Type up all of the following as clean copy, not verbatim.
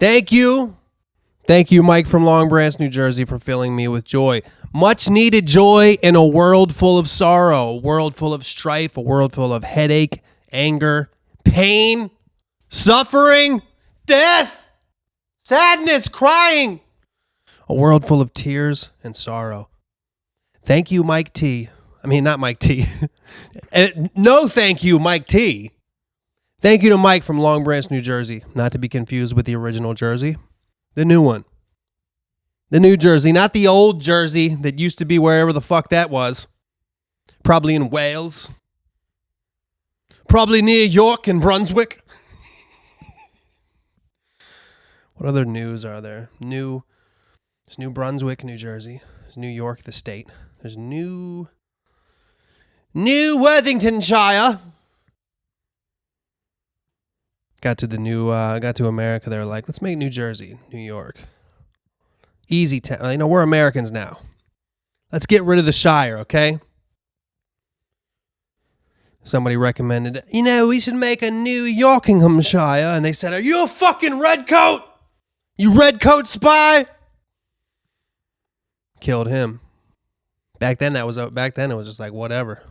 Thank you. Thank you, Mike from Long Branch, New Jersey, for filling me with joy. Much needed joy in a world full of sorrow, a world full of strife, a world full of headache, anger, pain, suffering, death, sadness, crying. A world full of tears and sorrow. Thank you, Mike T. I mean, not Mike T. No, thank you, Mike T. Thank you to Mike from Long Branch, New Jersey. Not to be confused with the original Jersey. The new one. The new Jersey, not the old Jersey that used to be wherever the fuck that was. Probably in Wales. Probably near York and Brunswick. What other news are there? There's New Brunswick, New Jersey. There's New York, the state. There's New Worthingtonshire. Got to America. They're like, let's make New Jersey, New York. Easy town. We're Americans now. Let's get rid of the Shire, okay? Somebody recommended, we should make a New Yorkinghamshire. And they said, are you a fucking redcoat? You redcoat spy? Killed him. Back then it was just like whatever.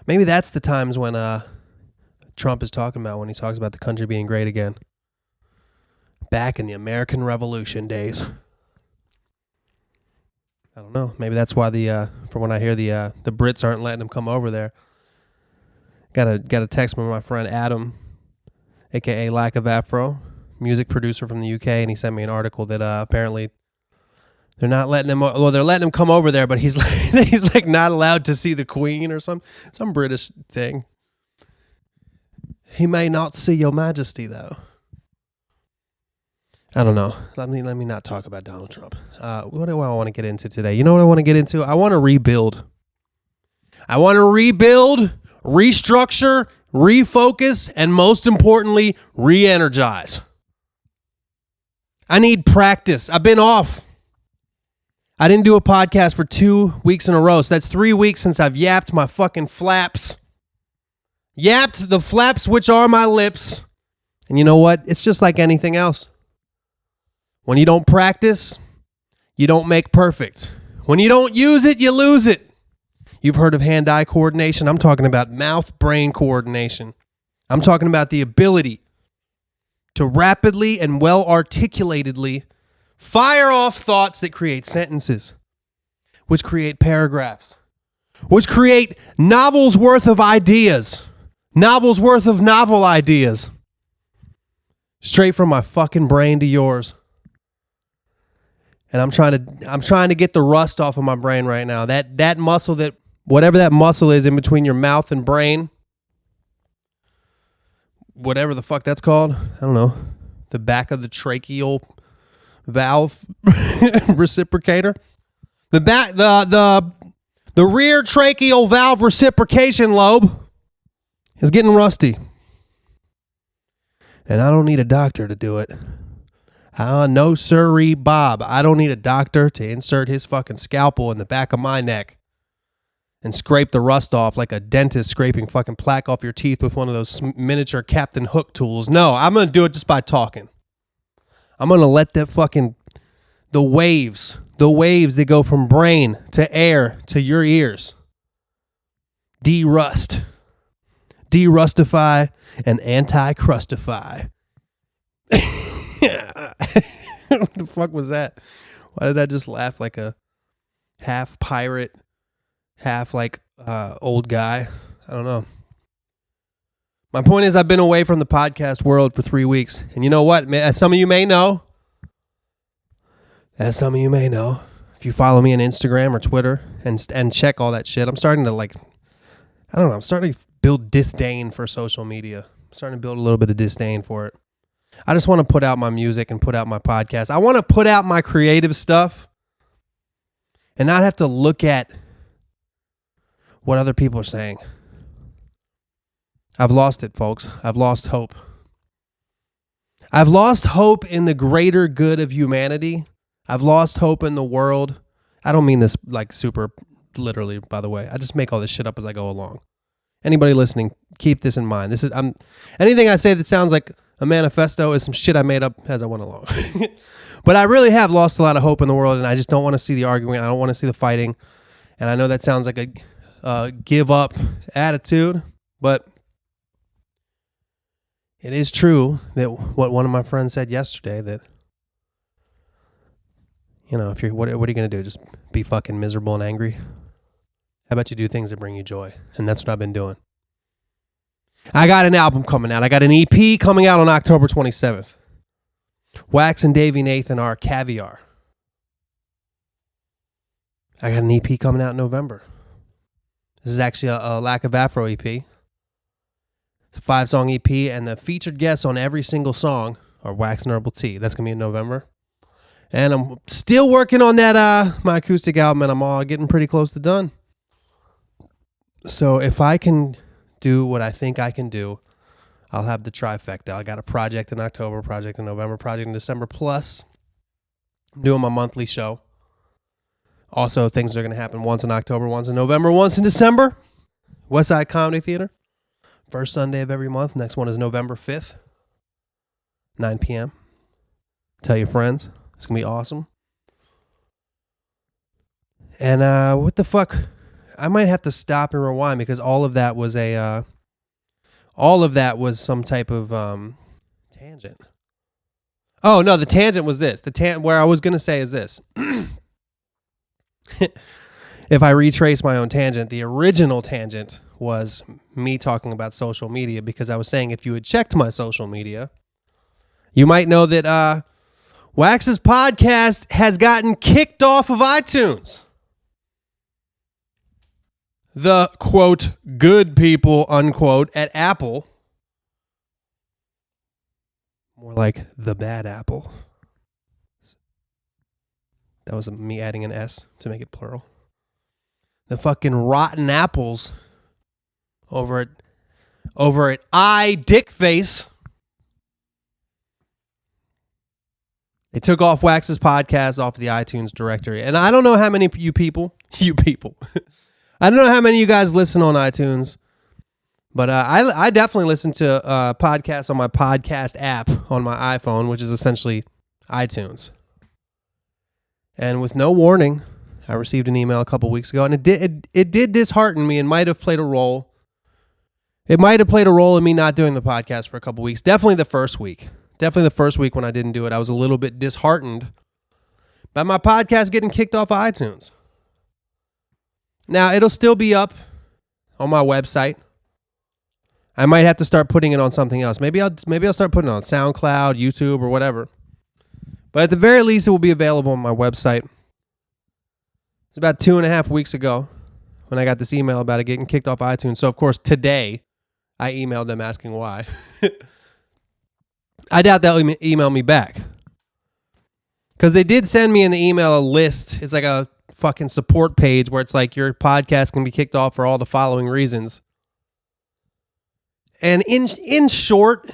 Maybe that's the times when Trump is talking about when he talks about the country being great again. Back in the American Revolution days. I don't know. Maybe that's why from when I hear the Brits aren't letting them come over there. Got a text from my friend Adam, aka Lack of Afro, music producer from the UK, and he sent me an article that apparently they're not letting him. Well, they're letting him come over there, but he's like not allowed to see the Queen or some British thing. He may not see Your Majesty though. I don't know. Let me not talk about Donald Trump. What do I want to get into today? You know what I want to get into? I want to rebuild. Restructure, refocus, and most importantly, re-energize. I need practice. I've been off. I didn't do a podcast for 2 weeks in a row, so that's 3 weeks since I've yapped my fucking flaps. Yapped the flaps which are my lips. And you know what? It's just like anything else. When you don't practice, you don't make perfect. When you don't use it, you lose it. You've heard of hand-eye coordination. I'm talking about mouth-brain coordination. I'm talking about the ability to rapidly and well-articulatedly fire off thoughts that create sentences, which create paragraphs, which create novels worth of ideas, novels worth of novel ideas, straight from my fucking brain to yours. And I'm trying to get the rust off of my brain right now. That muscle, whatever that muscle is in between your mouth and brain, whatever the fuck that's called, I don't know. The back of the tracheal valve reciprocator. The rear tracheal valve reciprocation lobe is getting rusty. And I don't need a doctor to do it. No sirree, Bob. I don't need a doctor to insert his fucking scalpel in the back of my neck and scrape the rust off like a dentist scraping fucking plaque off your teeth with one of those miniature Captain Hook tools. No, I'm going to do it just by talking. I'm going to let the waves that go from brain to air to your ears derustify, and anti-crustify. What the fuck was that? Why did I just laugh like a half pirate, half like old guy? I don't know. My point is I've been away from the podcast world for 3 weeks. And you know what? As some of you may know, if you follow me on Instagram or Twitter and check all that shit, I'm starting to build disdain for social media. I'm starting to build a little bit of disdain for it. I just want to put out my music and put out my podcast. I want to put out my creative stuff and not have to look at what other people are saying. I've lost it, folks. I've lost hope. I've lost hope in the greater good of humanity. I've lost hope in the world. I don't mean this like super literally, by the way. I just make all this shit up as I go along. Anybody listening, keep this in mind. Anything I say that sounds like A manifesto is some shit I made up as I went along. But I really have lost a lot of hope in the world, and I just don't want to see the arguing. I don't want to see the fighting. And I know that sounds like a give up attitude, but it is true that what one of my friends said yesterday, that, if you're, what are you going to do? Just be fucking miserable and angry? How about you do things that bring you joy? And that's what I've been doing. I got an album coming out. I got an EP coming out on October 27th. Wax and Davey Nathan are Caviar. I got an EP coming out in November. This is actually a Lack of Afro EP. It's a 5-song EP, and the featured guests on every single song are Wax and Herbal Tea. That's going to be in November. And I'm still working on that my acoustic album, and I'm all getting pretty close to done. So if I can do what I think I can do, I'll have the trifecta. I got a project in October, project in November, project in December, plus I'm doing my monthly show. Also, things are going to happen once in October, once in November, once in December. Westside Comedy Theater. First Sunday of every month. Next one is November 5th, 9 p.m. Tell your friends. It's going to be awesome. And what the fuck? I might have to stop and rewind because all of that was some type of tangent. Oh, no, the tangent was this. Where I was going to say is this. If I retrace my own tangent, the original tangent was me talking about social media, because I was saying if you had checked my social media, you might know that Wax's podcast has gotten kicked off of iTunes. The, quote, good people, unquote, at Apple, more like the bad apple. That was me adding an S to make it plural. The fucking rotten apples over at iDickface. They took off Wax's podcast off the iTunes directory. And I don't know how many I don't know how many of you guys listen on iTunes, but I definitely listen to podcasts on my podcast app on my iPhone, which is essentially iTunes. And with no warning, I received an email a couple weeks ago, and it did dishearten me and might have played a role. It might have played a role in me not doing the podcast for a couple weeks. Definitely the first week. When I didn't do it, I was a little bit disheartened by my podcast getting kicked off of iTunes. Now, it'll still be up on my website. I might have to start putting it on something else. Maybe I'll start putting it on SoundCloud, YouTube, or whatever. But at the very least, it will be available on my website. It's about 2.5 weeks ago when I got this email about it getting kicked off iTunes. So, of course, today, I emailed them asking why. I doubt they'll email me back. Because they did send me in the email a list. It's like a fucking support page where it's like your podcast can be kicked off for all the following reasons. And in short,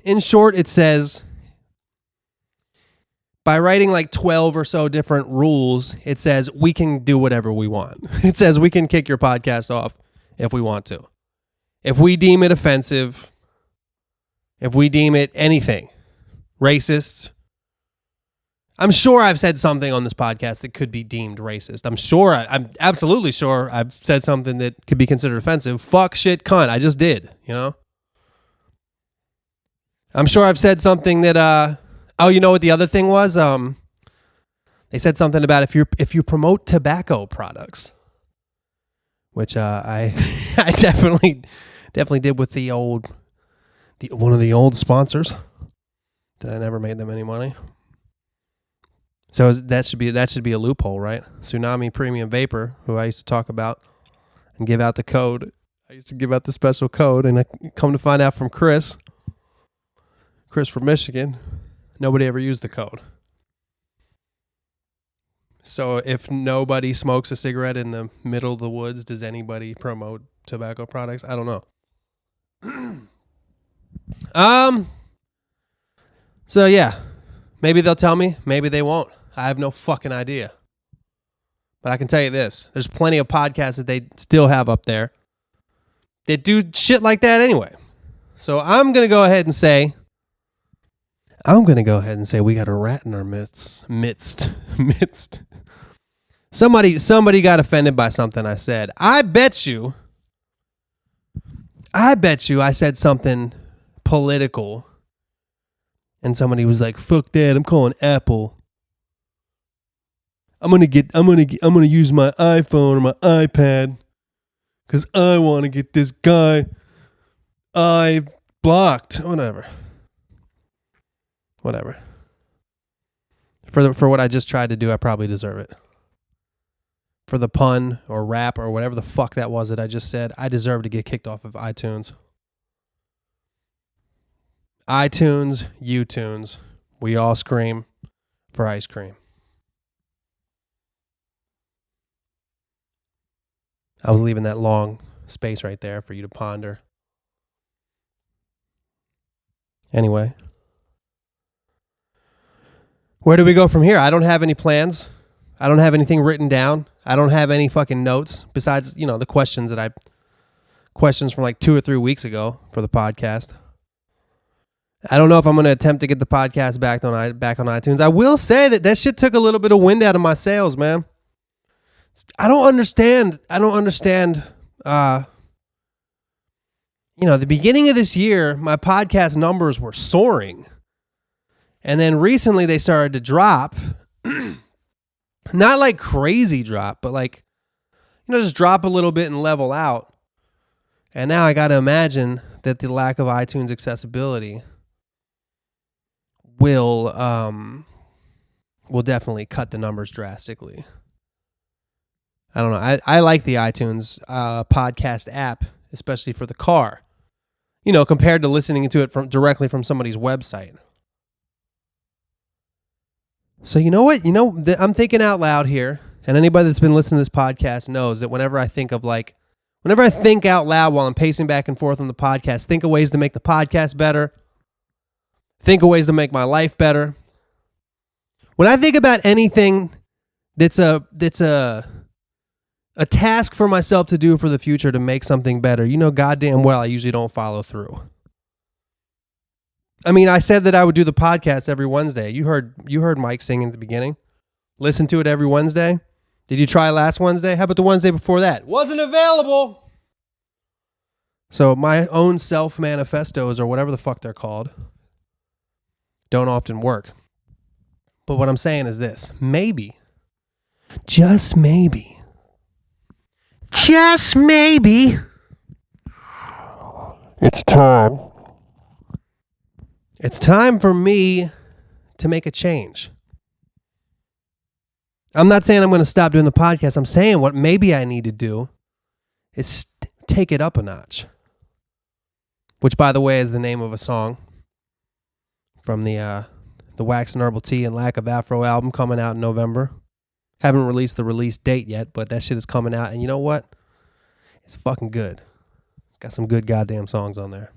it says, by writing like 12 or so different rules, it says we can do whatever we want. It says we can kick your podcast off if we want to. If we deem it offensive, if we deem it anything, racist. I'm sure I've said something on this podcast that could be deemed racist. I'm absolutely sure I've said something that could be considered offensive. Fuck, shit, cunt. I just did, I'm sure I've said something that, you know what the other thing was? They said something about if you promote tobacco products, which I I definitely did with one of the old sponsors that I never made them any money. So that should be a loophole, right? Tsunami Premium Vapor, who I used to talk about and give out the code. I used to give out the special code, and I come to find out from Chris from Michigan, nobody ever used the code. So if nobody smokes a cigarette in the middle of the woods, does anybody promote tobacco products? I don't know. So yeah, maybe they'll tell me, maybe they won't. I have no fucking idea. But I can tell you this, there's plenty of podcasts that they still have up there that do shit like that anyway. So I'm going to go ahead and say I'm going to go ahead and say we got a rat in our midst. Somebody got offended by something I said. I bet you I said something political. And somebody was like, "Fuck that, I'm calling Apple. I'm gonna use my iPhone or my iPad because I want to get this guy I blocked." Whatever. For what I just tried to do, I probably deserve it. For the pun or rap or whatever the fuck that was that I just said, I deserve to get kicked off of iTunes. iTunes, U-Tunes, we all scream for ice cream. I was leaving that long space right there for you to ponder. Anyway, where do we go from here? I don't have any plans. I don't have anything written down. I don't have any fucking notes besides, the questions from like 2 or 3 weeks ago for the podcast. I don't know if I'm going to attempt to get the podcast back on iTunes. I will say that shit took a little bit of wind out of my sails, man. I don't understand. The beginning of this year, my podcast numbers were soaring. And then recently they started to drop. Not like crazy drop, but like, just drop a little bit and level out. And now I got to imagine that the lack of iTunes accessibility will definitely cut the numbers drastically. I don't know. I like the iTunes podcast app, especially for the car. Compared to listening to it directly from somebody's website. So you know what? I'm thinking out loud here, and anybody that's been listening to this podcast knows that whenever I think out loud while I'm pacing back and forth on the podcast, think of ways to make the podcast better. Think of ways to make my life better. When I think about anything that's a task for myself to do for the future to make something better, goddamn well I usually don't follow through. I mean, I said that I would do the podcast every Wednesday. You heard Mike sing at the beginning. Listen to it every Wednesday. Did you try last Wednesday? How about the Wednesday before that? Wasn't available. So my own self-manifestos or whatever the fuck they're called don't often work. But what I'm saying is this. Maybe, just maybe, it's time. It's time for me to make a change. I'm not saying I'm going to stop doing the podcast. I'm saying what maybe I need to do is take it up a notch. Which, by the way, is the name of a song from the Wax and Herbal Tea and Lack of Afro album coming out in November. Haven't released the release date yet, but that shit is coming out. And you know what? It's fucking good. It's got some good goddamn songs on there.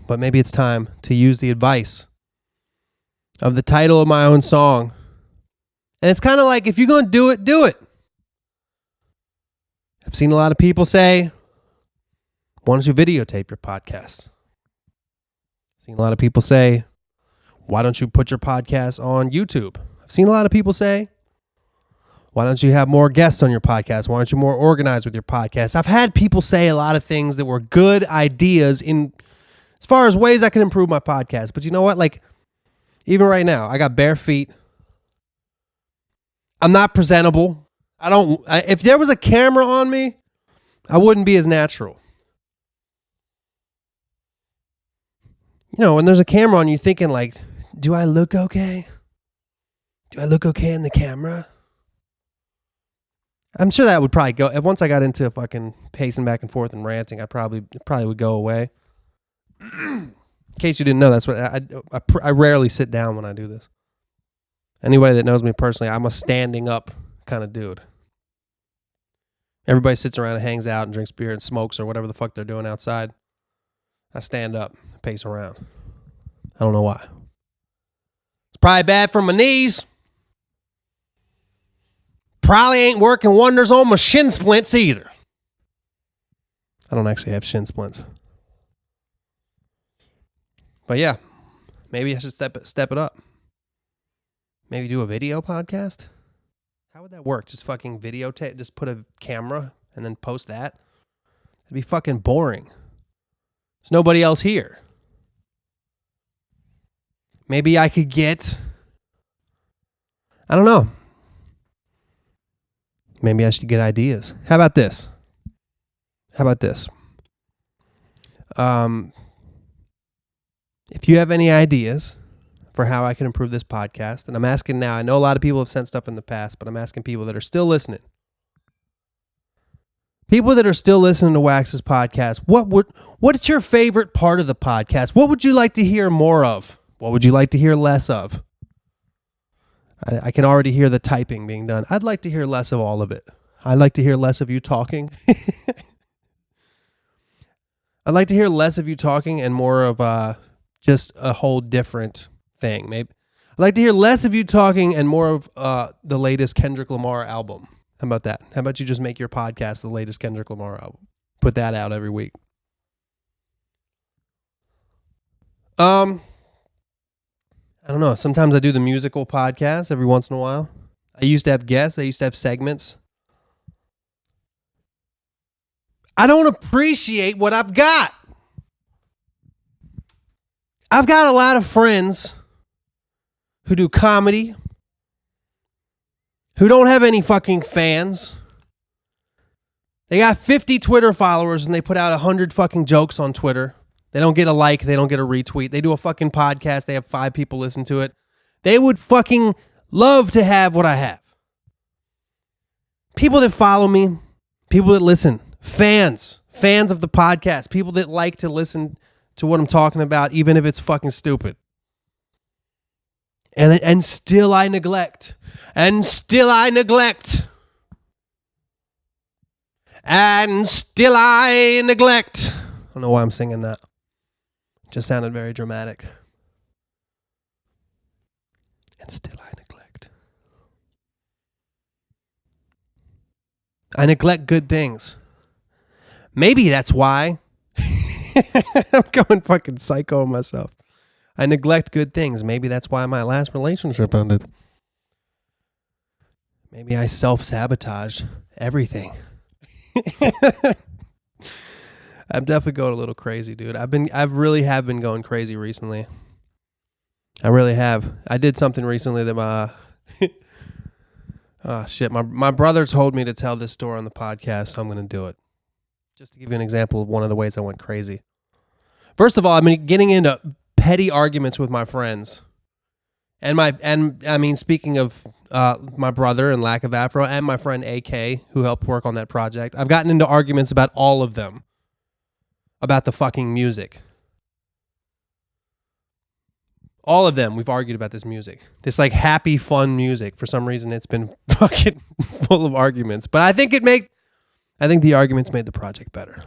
But maybe it's time to use the advice of the title of my own song. And it's kind of like, if you're going to do it, do it. I've seen a lot of people say, why don't you videotape your podcast? I've seen a lot of people say, why don't you put your podcast on YouTube? I've seen a lot of people say, why don't you have more guests on your podcast? Why aren't you more organized with your podcast? I've had people say a lot of things that were good ideas as far as ways I can improve my podcast. But you know what? Like, even right now, I got bare feet. I'm not presentable. If there was a camera on me, I wouldn't be as natural. When there's a camera on you, thinking like, do I look okay? Do I look okay in the camera? I'm sure that would probably go. Once I got into fucking pacing back and forth and ranting, it probably would go away. In case you didn't know, that's what I rarely sit down when I do this. Anybody that knows me personally, I'm a standing up kind of dude. Everybody sits around and hangs out and drinks beer and smokes or whatever the fuck they're doing outside. I stand up, pace around. I don't know why. It's probably bad for my knees. Probably ain't working wonders on my shin splints either. I don't actually have shin splints. But yeah, maybe I should step it up. Maybe do a video podcast. How would that work? Just fucking videotape, just put a camera and then post that? It'd be fucking boring. There's nobody else here. Maybe I could get, I don't know. Maybe I should get ideas. How about this? If you have any ideas for how I can improve this podcast, and I'm asking now, I know a lot of people have sent stuff in the past, but I'm asking people that are still listening. People that are still listening to Wax's podcast, what's your favorite part of the podcast? What would you like to hear more of? What would you like to hear less of? I can already hear the typing being done. I'd like to hear less of all of it. I'd like to hear less of you talking. I'd like to hear less of you talking and more of just a whole different thing. Maybe I'd like to hear less of you talking and more of the latest Kendrick Lamar album. How about that? How about you just make your podcast the latest Kendrick Lamar album? Put that out every week. I don't know. Sometimes I do the musical podcast every once in a while. I used to have guests. I used to have segments. I don't appreciate what I've got. I've got a lot of friends who do comedy, who don't have any fucking fans. They got 50 Twitter followers and they put out 100 fucking jokes on Twitter. They don't get a like. They don't get a retweet. They do a fucking podcast. They have 5 people listen to it. They would fucking love to have what I have. People that follow me, people that listen, fans of the podcast, people that like to listen to what I'm talking about, even if it's fucking stupid. And still I neglect. And still I neglect. And still I neglect. I don't know why I'm singing that. Just sounded very dramatic. And still I neglect. I neglect good things. Maybe that's why. I'm going fucking psycho on myself. I neglect good things. Maybe that's why my last relationship ended. Maybe I self-sabotage everything. I'm definitely going a little crazy, dude. I really have been going crazy recently. I really have. I did something recently that my brother told me to tell this story on the podcast, so I'm going to do it. Just to give you an example of one of the ways I went crazy. First of all, I've been getting into petty arguments with my friends. Speaking of my brother and Lack of Afro and my friend AK, who helped work on that project, I've gotten into arguments about all of them. About the fucking music. All of them, we've argued about this music. This like happy, fun music. For some reason, it's been fucking full of arguments. But I think the arguments made the project better.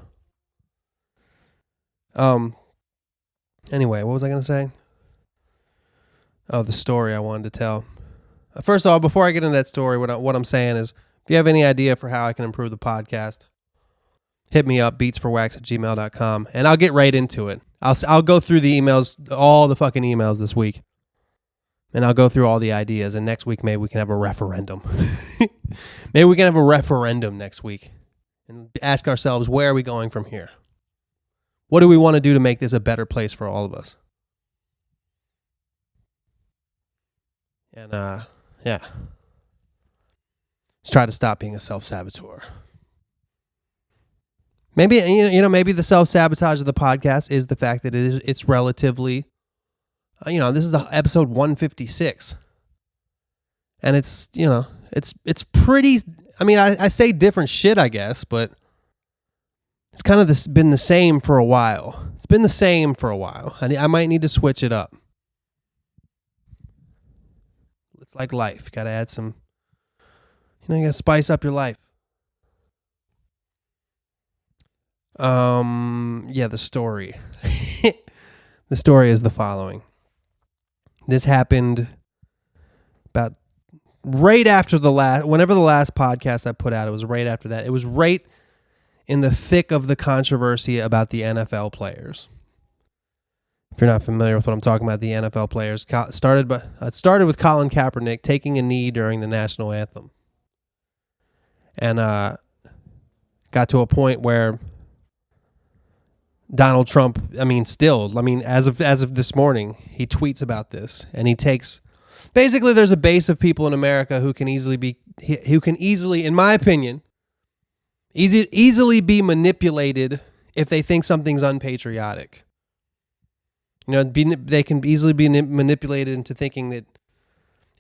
Anyway, what was I going to say? Oh, the story I wanted to tell. First of all, before I get into that story, what I'm saying is, if you have any idea for how I can improve the podcast, hit me up, beatsforwax@gmail.com, and I'll get right into it. I'll go through the emails, all the fucking emails this week, and I'll go through all the ideas, and next week maybe we can have a referendum. Maybe we can have a referendum next week and ask ourselves, where are we going from here? What do we want to do to make this a better place for all of us? And, yeah. Let's try to stop being a self-saboteur. Maybe, maybe the self-sabotage of the podcast is the fact that it's relatively, this is episode 156. And it's pretty, I say different shit, I guess, but it's kind of been the same for a while. It's been the same for a while. I might need to switch it up. It's like life. You got to add some, you got to spice up your life. The story. The story is the following. This happened about right after whenever the last podcast I put out, it was right after that. It was right in the thick of the controversy about the NFL players. If you're not familiar with what I'm talking about, the NFL players it started with Colin Kaepernick taking a knee during the national anthem, and got to a point where Donald Trump, as of this morning, he tweets about this, and he takes basically there's a base of people in America who can easily, in my opinion, easily be manipulated if they think something's unpatriotic. They can easily be manipulated into thinking that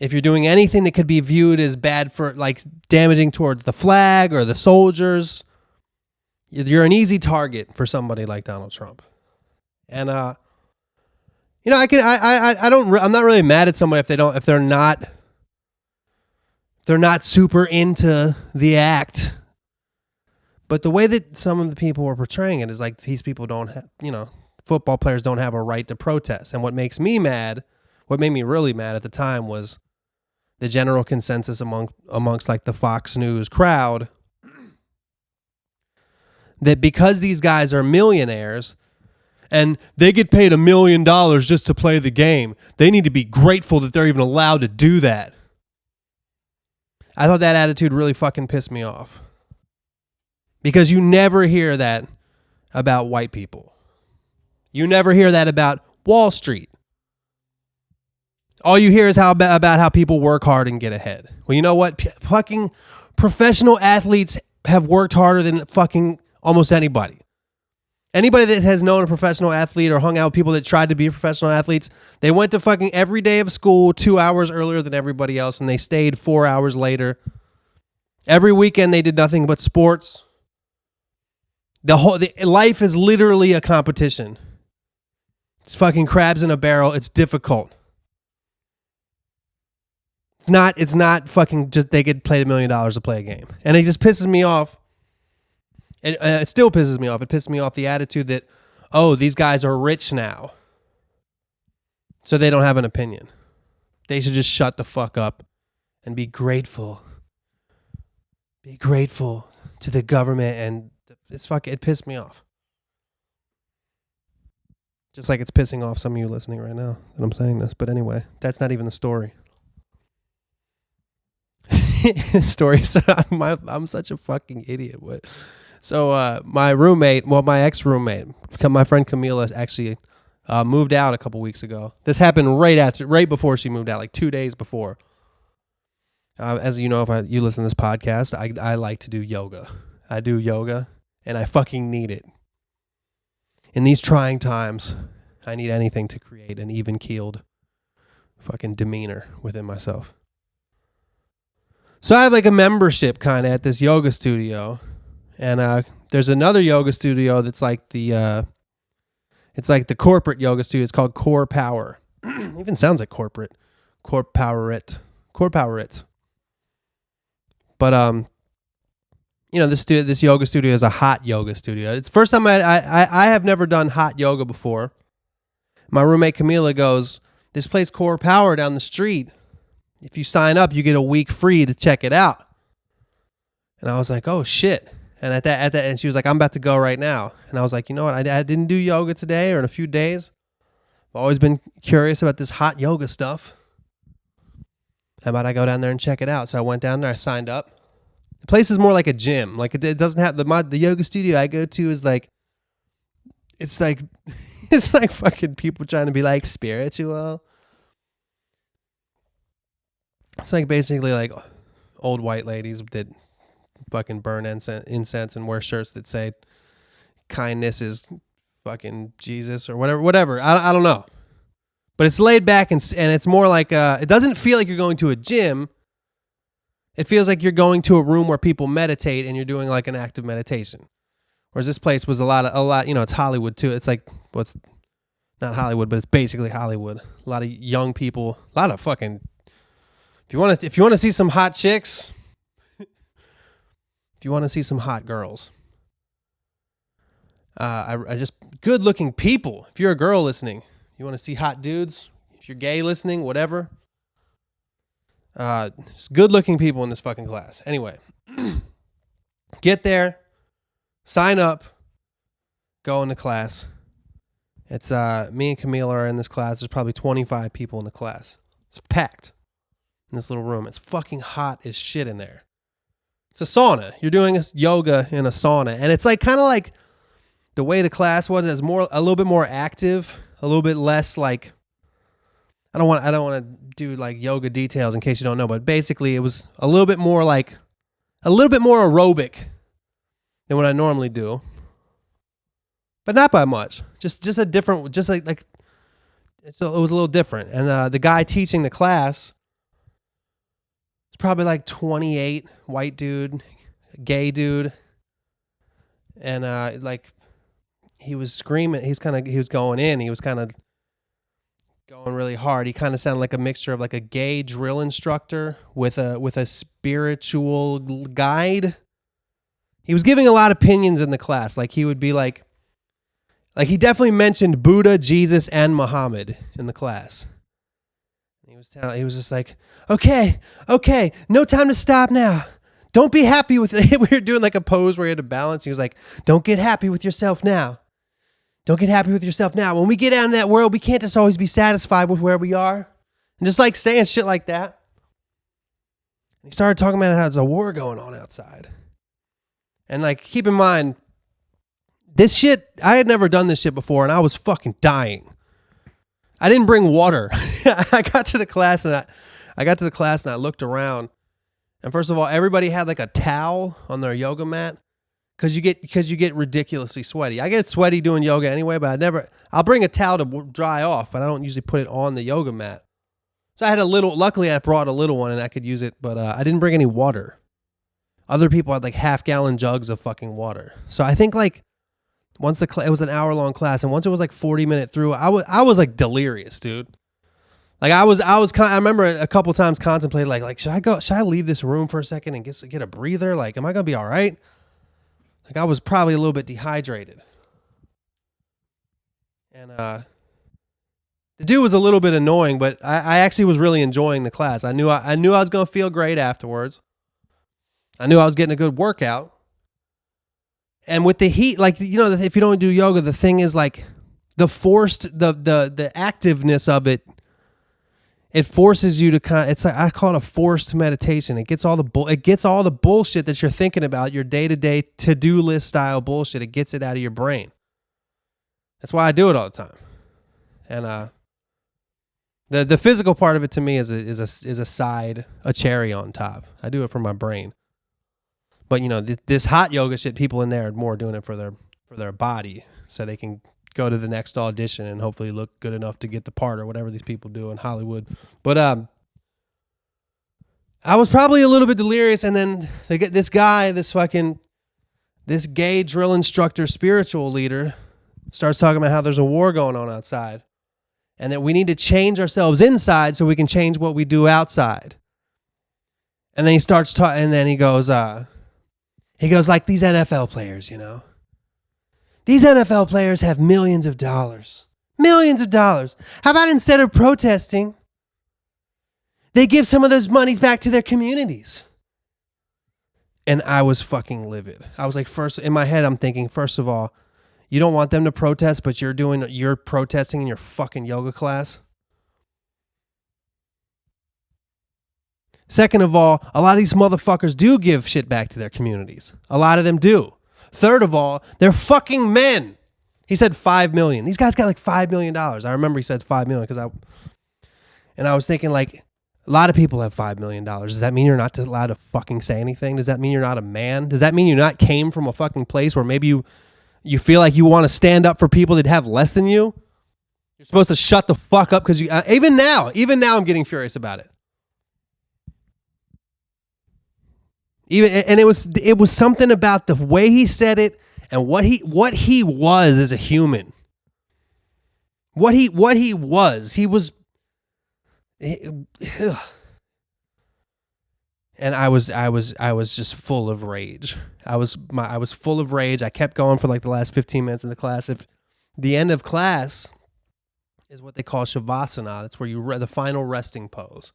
if you're doing anything that could be viewed as bad for, like, damaging towards the flag or the soldiers, you're an easy target for somebody like Donald Trump. And I'm not really mad at somebody if they're not super into the act. But the way that some of the people were portraying it is like these people don't have, football players don't have a right to protest. And what made me really mad at the time was the general consensus amongst like the Fox News crowd that because these guys are millionaires and they get paid $1 million just to play the game, they need to be grateful that they're even allowed to do that. I thought that attitude really fucking pissed me off. Because you never hear that about white people. You never hear that about Wall Street. All you hear is about how people work hard and get ahead. Well, you know what? Fucking professional athletes have worked harder than fucking almost anybody. Anybody that has known a professional athlete or hung out with people that tried to be professional athletes, they went to fucking every day of school 2 hours earlier than everybody else, and they stayed 4 hours later. Every weekend they did nothing but sports. Life is literally a competition. It's fucking crabs in a barrel. It's difficult. It's not fucking just they get paid $1 million to play a game. And it just pisses me off. It still pisses me off. It pisses me off the attitude that, oh, these guys are rich now, so they don't have an opinion. They should just shut the fuck up and be grateful. Be grateful to the government, and it pissed me off. Just like it's pissing off some of you listening right now that I'm saying this. But anyway, that's not even the story. Story. So I'm such a fucking idiot. So my ex-roommate, my friend Camila, actually moved out a couple weeks ago. This happened right before she moved out, like 2 days before. As you know, if you listen to this podcast, I like to do yoga. I do yoga, and I fucking need it. In these trying times, I need anything to create an even-keeled fucking demeanor within myself. So I have like a membership kind of at this yoga studio, and there's another yoga studio that's like it's like the corporate yoga studio. It's called Core Power. It even sounds like corporate. Core Power-it. But this yoga studio is a hot yoga studio. It's the first time I have never done hot yoga before. My roommate Camila goes, this place Core Power down the street, if you sign up, you get a week free to check it out. And I was like, oh shit. And at that, and she was like, I'm about to go right now. And I was like, you know what? I didn't do yoga today or in a few days. I've always been curious about this hot yoga stuff. How about I go down there and check it out? So I went down there, I signed up. The place is more like a gym. Like it doesn't have the yoga studio I go to is like, it's like fucking people trying to be like spiritual. It's like basically like old white ladies that fucking burn incense and wear shirts that say kindness is fucking Jesus or whatever. I don't know. But it's laid back and it's more like it doesn't feel like you're going to a gym. It feels like you're going to a room where people meditate and you're doing like an active meditation. Whereas this place was a lot, it's Hollywood too. It's like, it's not Hollywood, but it's basically Hollywood. A lot of young people, a lot of fucking, if you want to see some hot chicks, if you want to see some hot girls, I just good looking people. If you're a girl listening, you want to see hot dudes, if you're gay listening, whatever. Just good looking people in this fucking class. Anyway, get there, sign up, go into class, It's me and Camila are in this class. There's probably 25 people in the class. It's packed in this little room. It's fucking hot as shit in there. It's a sauna. You're doing yoga in a sauna, and it's like kind of like the way the class was. It's a little bit more active, a little bit less like. I don't want to do like yoga details in case you don't know, but basically it was a little bit more like a little bit more aerobic than what I normally do, but not by much. Just a different, just like so it was a little different. And the guy teaching the class was probably like 28, white dude, gay dude, and like he was screaming. He was going in. He was kind of going really hard. He kind of sounded like a mixture of like a gay drill instructor with a spiritual guide. He was giving a lot of opinions in the class. Like he would be like he definitely mentioned Buddha, Jesus, and Muhammad in the class. He was just like, okay, no time to stop now. Don't be happy with it. We were doing like a pose where he had to balance. He was like, don't get happy with yourself now. Don't get happy with yourself now. When we get out in that world, we can't just always be satisfied with where we are. And just like saying shit like that. He started talking about how there's a war going on outside. And like, keep in mind, this shit, I had never done this shit before, and I was fucking dying. I didn't bring water. I got to the class and I looked around. And first of all, everybody had like a towel on their yoga mat. Because you get ridiculously sweaty. I get sweaty doing yoga anyway, but I'll bring a towel to dry off, but I don't usually put it on the yoga mat. So I had luckily I brought a little one and I could use it, but I didn't bring any water. Other people had like half-gallon jugs of fucking water. So I think like once it was an hour-long class, and once it was like 40-minute through, I was like delirious, dude. Like I remember a couple times contemplating like should I leave this room for a second and get a breather? Like, am I gonna be all right? Like I was probably a little bit dehydrated. And the dude was a little bit annoying, but I actually was really enjoying the class. I knew I was going to feel great afterwards. I knew I was getting a good workout. And with the heat, like, you know, if you don't do yoga, the thing is like the activeness of it, it forces you to it's like, I call it a forced meditation. It gets all the bullshit that you're thinking about, your day-to-day to-do list style bullshit. It gets it out of your brain. That's why I do it all the time. And the physical part of it to me is a cherry on top. I do it for my brain. But you know, this hot yoga shit, people in there are more doing it for their body, so they can go to the next audition and hopefully look good enough to get the part or whatever these people do in Hollywood. But I was probably a little bit delirious, and then they get this guy, this gay drill instructor, spiritual leader, starts talking about how there's a war going on outside, and that we need to change ourselves inside so we can change what we do outside. And then he starts talking, and then he goes like these NFL players, you know. These NFL players have millions of dollars. Millions of dollars. How about instead of protesting, they give some of those monies back to their communities? And I was fucking livid. I was like, in my head, I'm thinking, first of all, you don't want them to protest, but you're protesting in your fucking yoga class. Second of all, a lot of these motherfuckers do give shit back to their communities. A lot of them do. Third of all, they're fucking men. He said 5 million. These guys got like $5 million. I remember he said 5 million and I was thinking like, a lot of people have $5 million. Does that mean you're not allowed to fucking say anything? Does that mean you're not a man? Does that mean you not came from a fucking place where maybe you feel like you want to stand up for people that have less than you? You're supposed to shut the fuck up because even now I'm getting furious about it. It was something about the way he said it and what he was as a human. What he was. And I was just full of rage. I was full of rage. I kept going for like the last 15 minutes in the class. If the end of class is what they call shavasana, that's where the final resting pose.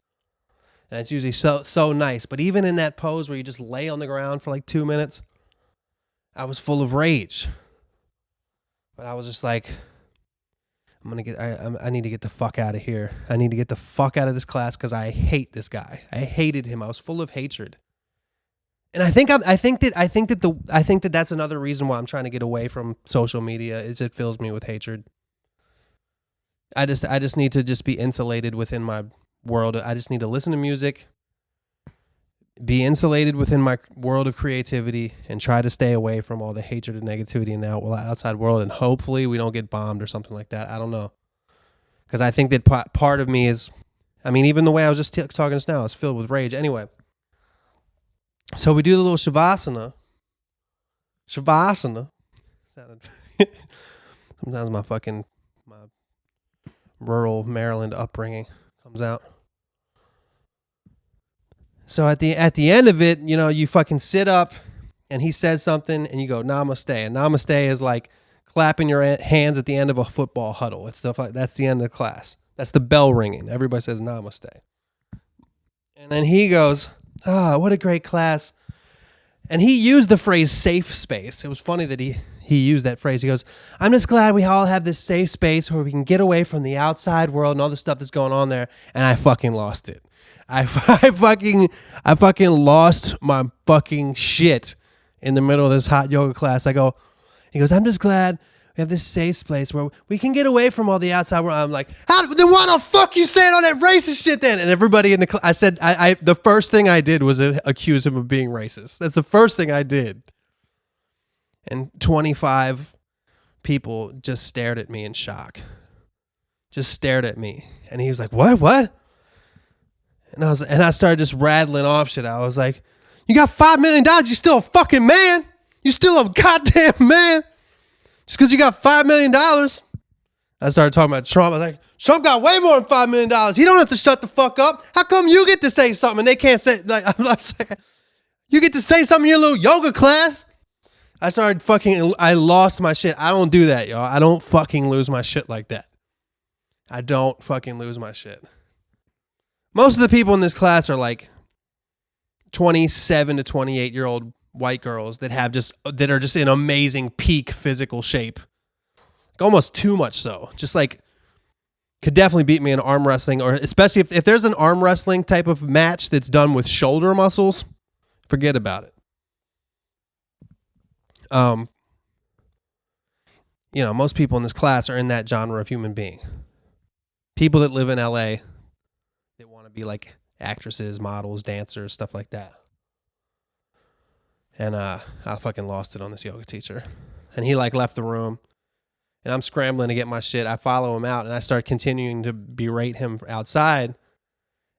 And it's usually so nice. But even in that pose where you just lay on the ground for like 2 minutes, I was full of rage. But I was just like, I need to get the fuck out of here. I need to get the fuck out of this class because I hate this guy. I hated him. I was full of hatred. And I think that's another reason why I'm trying to get away from social media is it fills me with hatred. I just need to just be insulated within my world. I just need to listen to music, be insulated within my world of creativity, and try to stay away from all the hatred and negativity in the outside world. And hopefully we don't get bombed or something like that. I don't know. Because I think that part of me is, even the way I was just talking just now is filled with rage. Anyway, so we do the little Shavasana. Sometimes my rural Maryland upbringing comes out. So at the end of it, you fucking sit up and he says something and you go namaste. And namaste is like clapping your hands at the end of a football huddle. That's the end of the class. That's the bell ringing. Everybody says namaste. And then he goes, what a great class. And he used the phrase safe space. It was funny that he used that phrase. He goes, I'm just glad we all have this safe space where we can get away from the outside world and all the stuff that's going on there. And I fucking lost it. I fucking lost my fucking shit in the middle of this hot yoga class. He goes, I'm just glad we have this safe place where we can get away from all the outside world. I'm like, then why the fuck you saying all that racist shit then? And everybody in the class, I said, the first thing I did was accuse him of being racist. That's the first thing I did. And 25 people just stared at me in shock. Just stared at me. And he was like, what? And I started just rattling off shit. I was like, you got $5 million, you still a fucking man. You still a goddamn man. Just because you got $5 million. I started talking about Trump. I was like, Trump got way more than $5 million. He don't have to shut the fuck up. How come you get to say something and they can't say, you get to say something in your little yoga class? I lost my shit. I don't do that, y'all. I don't fucking lose my shit like that. I don't fucking lose my shit. Most of the people in this class are like 27 to 28-year-old white girls that are just in amazing peak physical shape. Like almost too much so. Just like could definitely beat me in arm wrestling, or especially if there's an arm wrestling type of match that's done with shoulder muscles, forget about it. Most people in this class are in that genre of human being. People that live in LA that want to be like actresses, models, dancers, stuff like that. And I fucking lost it on this yoga teacher. And he left the room. And I'm scrambling to get my shit. I follow him out and I start continuing to berate him outside.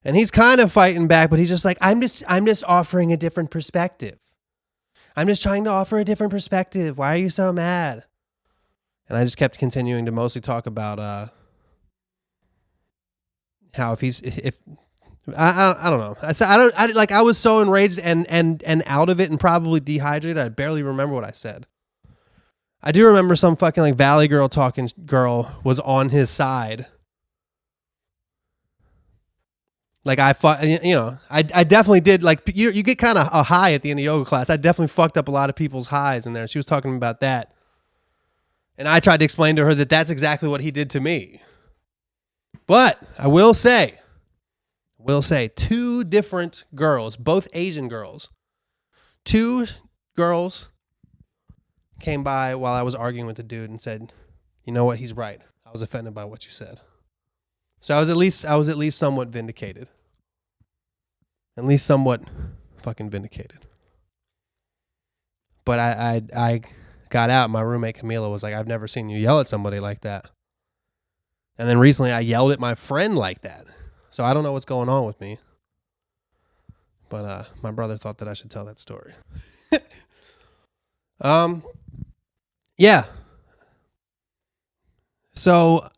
And he's kind of fighting back, but he's just like, I'm just offering a different perspective. I'm just trying to offer a different perspective. Why are you so mad? And I just kept continuing to mostly talk about how I don't know. I was so enraged and out of it and probably dehydrated. I barely remember what I said. I do remember some fucking like Valley Girl talking girl was on his side. Like I definitely did. Like you get kind of a high at the end of yoga class. I definitely fucked up a lot of people's highs in there. She was talking about that. And I tried to explain to her that that's exactly what he did to me. But I will say, two different girls, both Asian girls, two girls came by while I was arguing with the dude and said, you know what, he's right. I was offended by what you said. So I was at least somewhat vindicated. At least somewhat fucking vindicated. But I got out. My roommate Camila was like, I've never seen you yell at somebody like that. And then recently I yelled at my friend like that. So I don't know what's going on with me. But my brother thought that I should tell that story. Yeah. So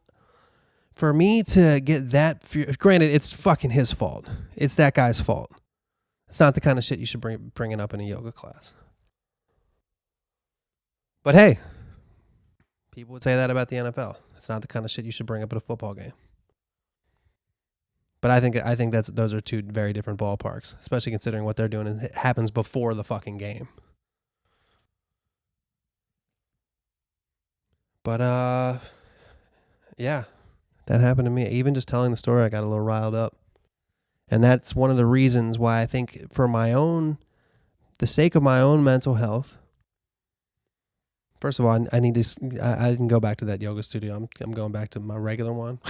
for me to get that, granted, it's fucking his fault. It's that guy's fault. It's not the kind of shit you should bring it up in a yoga class. But hey, people would say that about the NFL. It's not the kind of shit you should bring up at a football game. But I think those are two very different ballparks, especially considering what they're doing. It happens before the fucking game. But Yeah, that happened to me. Even just telling the story, I got a little riled up. And that's one of the reasons why I think for the sake of my own mental health, first of all, I need to, I didn't go back to that yoga studio. I'm going back to my regular one.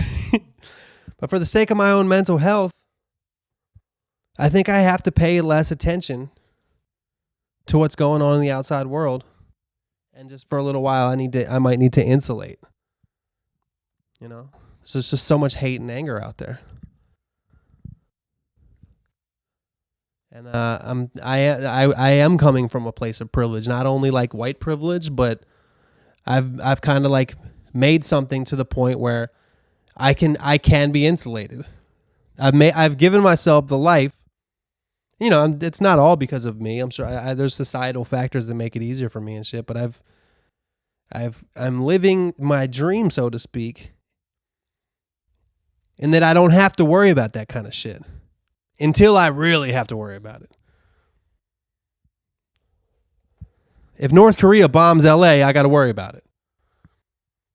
But for the sake of my own mental health, I think I have to pay less attention to what's going on in the outside world. And just for a little while, I might need to insulate. You know, so there's just so much hate and anger out there. And I am coming from a place of privilege, not only like white privilege, but I've kind of like made something to the point where I can be insulated. I've given myself the life. You know, it's not all because of me. I'm sure there's societal factors that make it easier for me and shit. But I'm living my dream, so to speak, in that I don't have to worry about that kind of shit until I really have to worry about it. If North Korea bombs LA, I got to worry about it.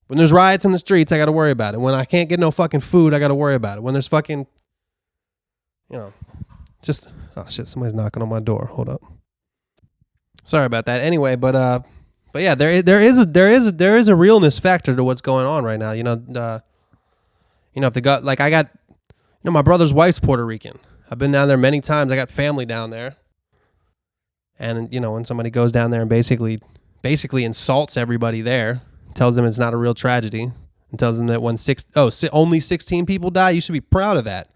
When there's riots in the streets, I got to worry about it. When I can't get no fucking food, I got to worry about it. When there's fucking, you know, just, oh shit, somebody's knocking on my door. Hold up. Sorry about that. Anyway, but yeah, there is a realness factor to what's going on right now. You know, if they got, like, I got, you know, my brother's wife's Puerto Rican. I've been down there many times. I got family down there. And, you know, when somebody goes down there and basically insults everybody there, tells them it's not a real tragedy, and tells them that when only 16 people die, you should be proud of that.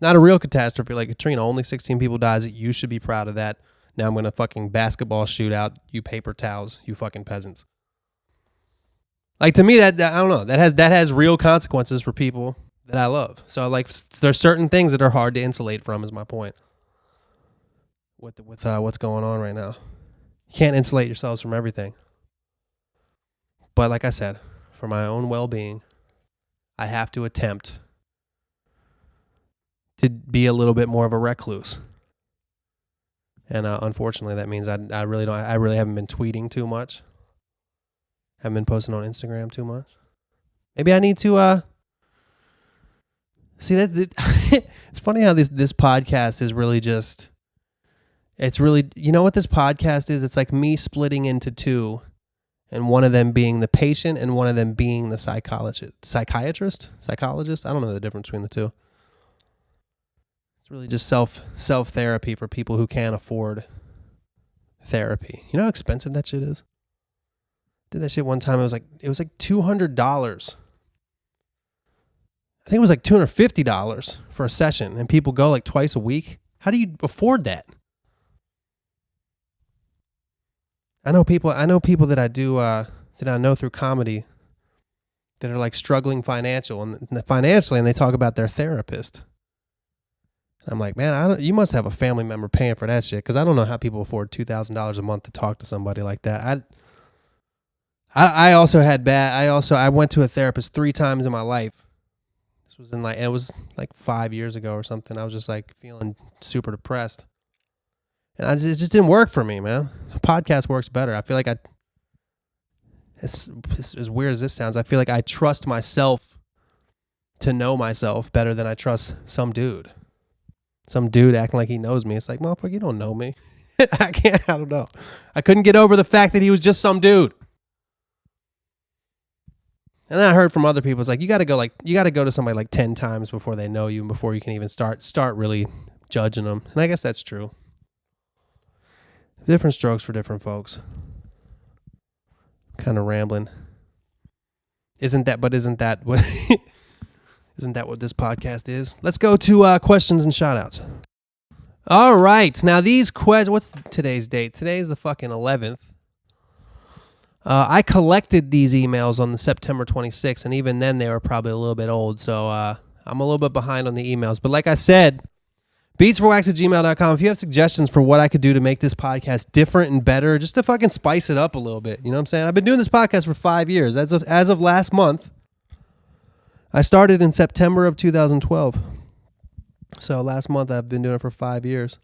Not a real catastrophe like Katrina. Only 16 people dies. You should be proud of that. Now I'm going to fucking basketball shootout, you paper towels, you fucking peasants. Like, to me, that I don't know. That has real consequences for people that I love. So, like, there's certain things that are hard to insulate from, is my point. With what's going on right now. You can't insulate yourselves from everything. But like I said, for my own well-being, I have to attempt to be a little bit more of a recluse. And unfortunately, that means I really haven't been tweeting too much. Haven't been posting on Instagram too much. Maybe I need to see that. It's funny how this podcast is really just. It's really, you know what this podcast is? It's like me splitting into two, and one of them being the patient and one of them being the psychologist. I don't know the difference between the two. It's really just self therapy for people who can't afford therapy. You know how expensive that shit is? Did that shit one time. It was like $200. I think it was like $250 for a session, and people go like twice a week. How do you afford that? I know people that I do that I know through comedy that are like struggling financially, and they talk about their therapist. I'm like, man, you must have a family member paying for that shit, because I don't know how people afford $2,000 a month to talk to somebody like that. I went to a therapist 3 times in my life. This was it was like 5 years ago or something. I was just like feeling super depressed. And it just didn't work for me, man. A podcast works better. I feel like it's as weird as this sounds, I feel like I trust myself to know myself better than I trust some dude. Some dude acting like he knows me. It's like, motherfucker, you don't know me. I don't know. I couldn't get over the fact that he was just some dude. And then I heard from other people, it's like, you got to go to somebody like 10 times before they know you and before you can even start really judging them. And I guess that's true. Different strokes for different folks. Kind of rambling. Isn't that what isn't that what this podcast is? Let's go to questions and shout-outs. All right. Now these questions, what's today's date? Today's the fucking 11th. I collected these emails on the September 26th, and even then they were probably a little bit old, so I'm a little bit behind on the emails. But like I said, beatsforwax@gmail.com. If you have suggestions for what I could do to make this podcast different and better, just to fucking spice it up a little bit. You know what I'm saying? I've been doing this podcast for 5 years. As of last month, I started in September of 2012. So last month I've been doing it for 5 years,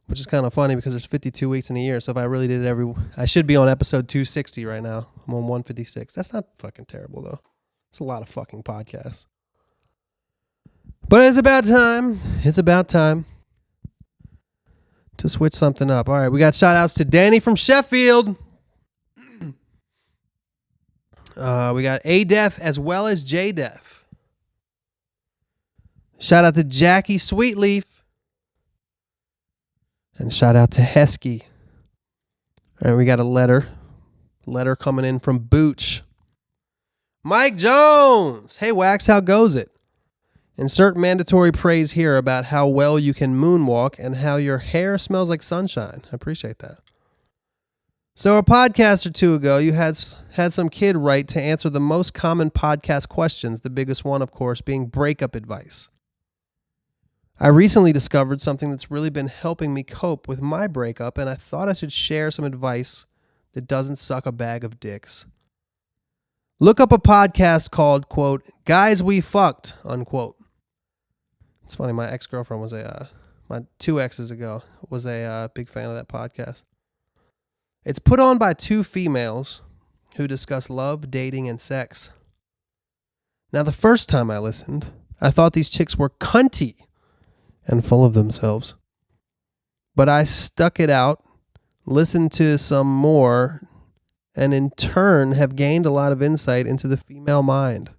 which is kind of funny because there's 52 weeks in a year. So if I really did I should be on episode 260 right now. I'm on 156. That's not fucking terrible though. It's a lot of fucking podcasts. But it's about time. It's about time to switch something up. All right, we got shout outs to Danny from Sheffield. We got A-Def as well as J-Def. Shout out to Jackie Sweetleaf. And shout out to Heskey. All right, we got a letter. Letter coming in from Booch. Mike Jones. Hey, Wax, how goes it? Insert mandatory praise here about how well you can moonwalk and how your hair smells like sunshine. I appreciate that. So a podcast or two ago, you had some kid write to answer the most common podcast questions, the biggest one, of course, being breakup advice. I recently discovered something that's really been helping me cope with my breakup, and I thought I should share some advice that doesn't suck a bag of dicks. Look up a podcast called, quote, Guys We Fucked, unquote. It's funny, my ex-girlfriend was my 2 exes ago was a big fan of that podcast. It's put on by 2 females who discuss love, dating, and sex. Now, the first time I listened, I thought these chicks were cunty and full of themselves. But I stuck it out, listened to some more, and in turn have gained a lot of insight into the female mind.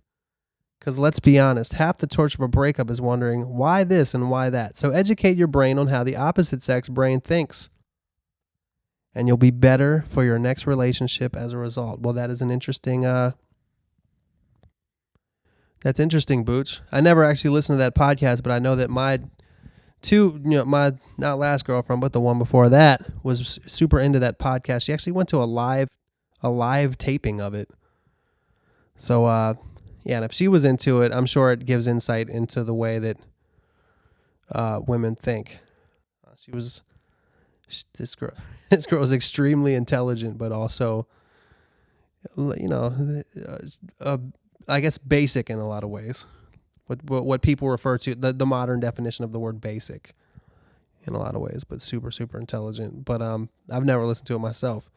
Because let's be honest, half the torture of a breakup is wondering why this and why that. So educate your brain on how the opposite sex brain thinks. And you'll be better for your next relationship as a result. Well, that is an interesting, that's interesting, Booch. I never actually listened to that podcast, but I know that my not last girlfriend, but the one before that was super into that podcast. She actually went to a live taping of it. So, yeah, and if she was into it, I'm sure it gives insight into the way that women think. This girl is extremely intelligent, but also, I guess basic in a lot of ways. What people refer to, the modern definition of the word basic in a lot of ways, but super, super intelligent. But I've never listened to it myself.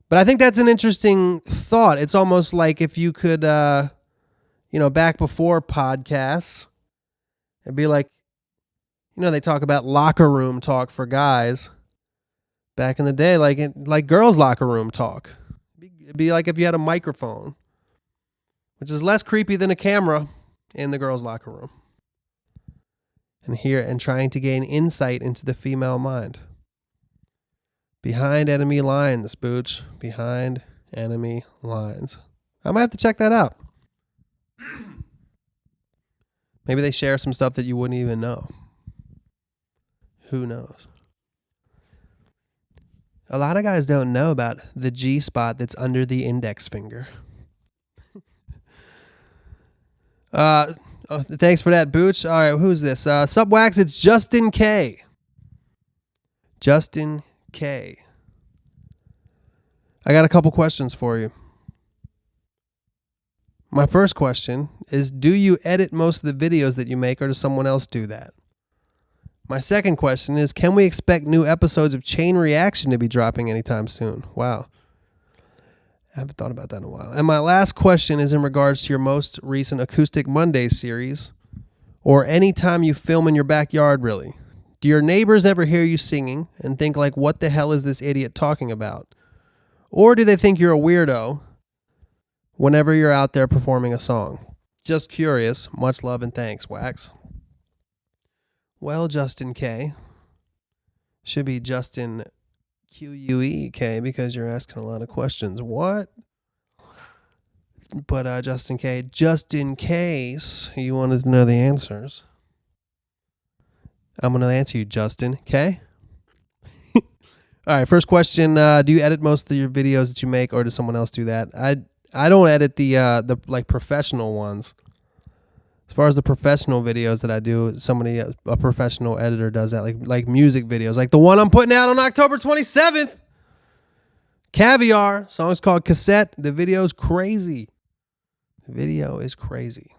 But I think that's an interesting thought. It's almost like if you could, back before podcasts, it'd be like, they talk about locker room talk for guys. Back in the day, like girls' locker room talk. It'd be like if you had a microphone, which is less creepy than a camera in the girls' locker room. And trying to gain insight into the female mind. Behind enemy lines, Booch. Behind enemy lines. I might have to check that out. Maybe they share some stuff that you wouldn't even know. Who knows? A lot of guys don't know about the G spot that's under the index finger. Thanks for that, Booch. All right, who's this? Sup, Wax, it's Justin K. Justin K. I got a couple questions for you. My first question is, do you edit most of the videos that you make, or does someone else do that? My second question is, can we expect new episodes of Chain Reaction to be dropping anytime soon? Wow. I haven't thought about that in a while. And my last question is in regards to your most recent Acoustic Mondays series, or any time you film in your backyard, really. Do your neighbors ever hear you singing and think like, what the hell is this idiot talking about? Or do they think you're a weirdo whenever you're out there performing a song? Just curious. Much love and thanks, Wax. Well, Justin K. Should be Justin Queek, because you're asking a lot of questions. What? But Justin K., just in case you wanted to know the answers, I'm going to answer you, Justin K. All right, first question. Do you edit most of your videos that you make, or does someone else do that? I don't edit the like professional ones. As far as the professional videos that I do, a professional editor does that, like music videos, like the one I'm putting out on October 27th. Caviar. Song's called Cassette. The video's crazy. The video is crazy.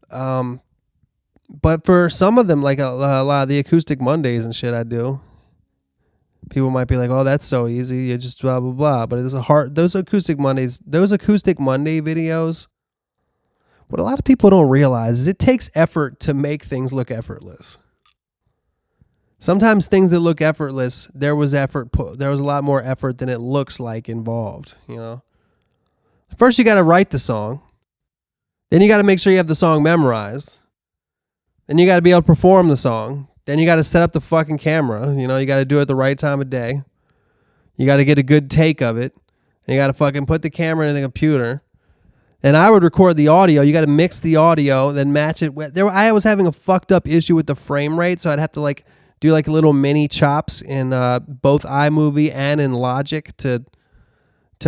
But for some of them, like a lot of the Acoustic Mondays and shit I do, People might be like, "Oh, that's so easy. You just blah blah blah." But it's a hard. Those Acoustic Monday videos. What a lot of people don't realize is it takes effort to make things look effortless. Sometimes things that look effortless, there was a lot more effort than it looks like involved. You know, first you got to write the song, then you got to make sure you have the song memorized, then you got to be able to perform the song. Then you got to set up the fucking camera. You know, you got to do it at the right time of day. You got to get a good take of it. And you got to fucking put the camera in the computer. And I would record the audio. You got to mix the audio, then match it with. I was having a fucked up issue with the frame rate, so I'd have to like do like little mini chops in both iMovie and in Logic to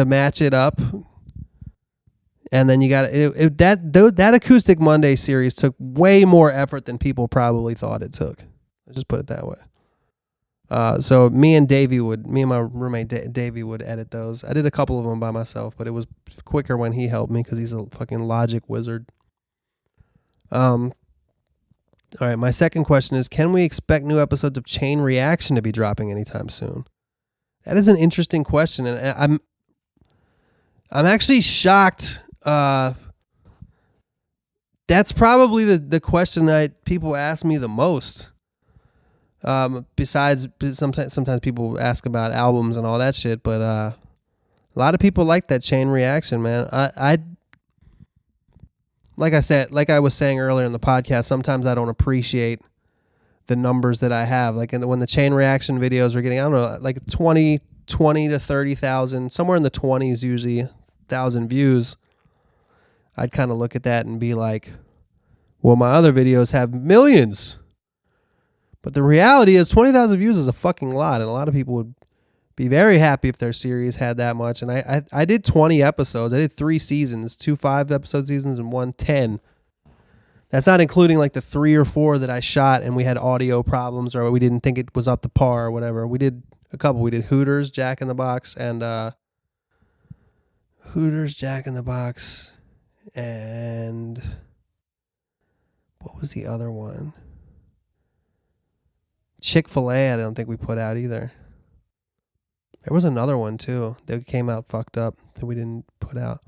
match it up. And then you got that Acoustic Monday series took way more effort than people probably thought it took. Let's just put it that way. So me and my roommate Davey would edit those. I did a couple of them by myself, but it was quicker when he helped me because he's a fucking Logic wizard. All right, my second question is, can we expect new episodes of Chain Reaction to be dropping anytime soon? That is an interesting question, and I'm actually shocked. That's probably the question that people ask me the most. Besides, sometimes people ask about albums and all that shit, but a lot of people like that Chain Reaction, man. Like I was saying earlier in the podcast, sometimes I don't appreciate the numbers that I have. Like when the Chain Reaction videos are getting, I don't know, like 20 to 30,000, somewhere in the 20s usually, 1,000 views, I'd kind of look at that and be like, well, my other videos have millions. But the reality is 20,000 views is a fucking lot, and a lot of people would be very happy if their series had that much. And I did 20 episodes. I did 3 seasons, 2 5-episode seasons and 1 10. That's not including like the 3 or 4 that I shot and we had audio problems or we didn't think it was up to par or whatever. We did a couple. We did Hooters, Jack in the Box, and and what was the other one? Chick-fil-A, I don't think we put out either. There was another one too that came out fucked up that we didn't put out.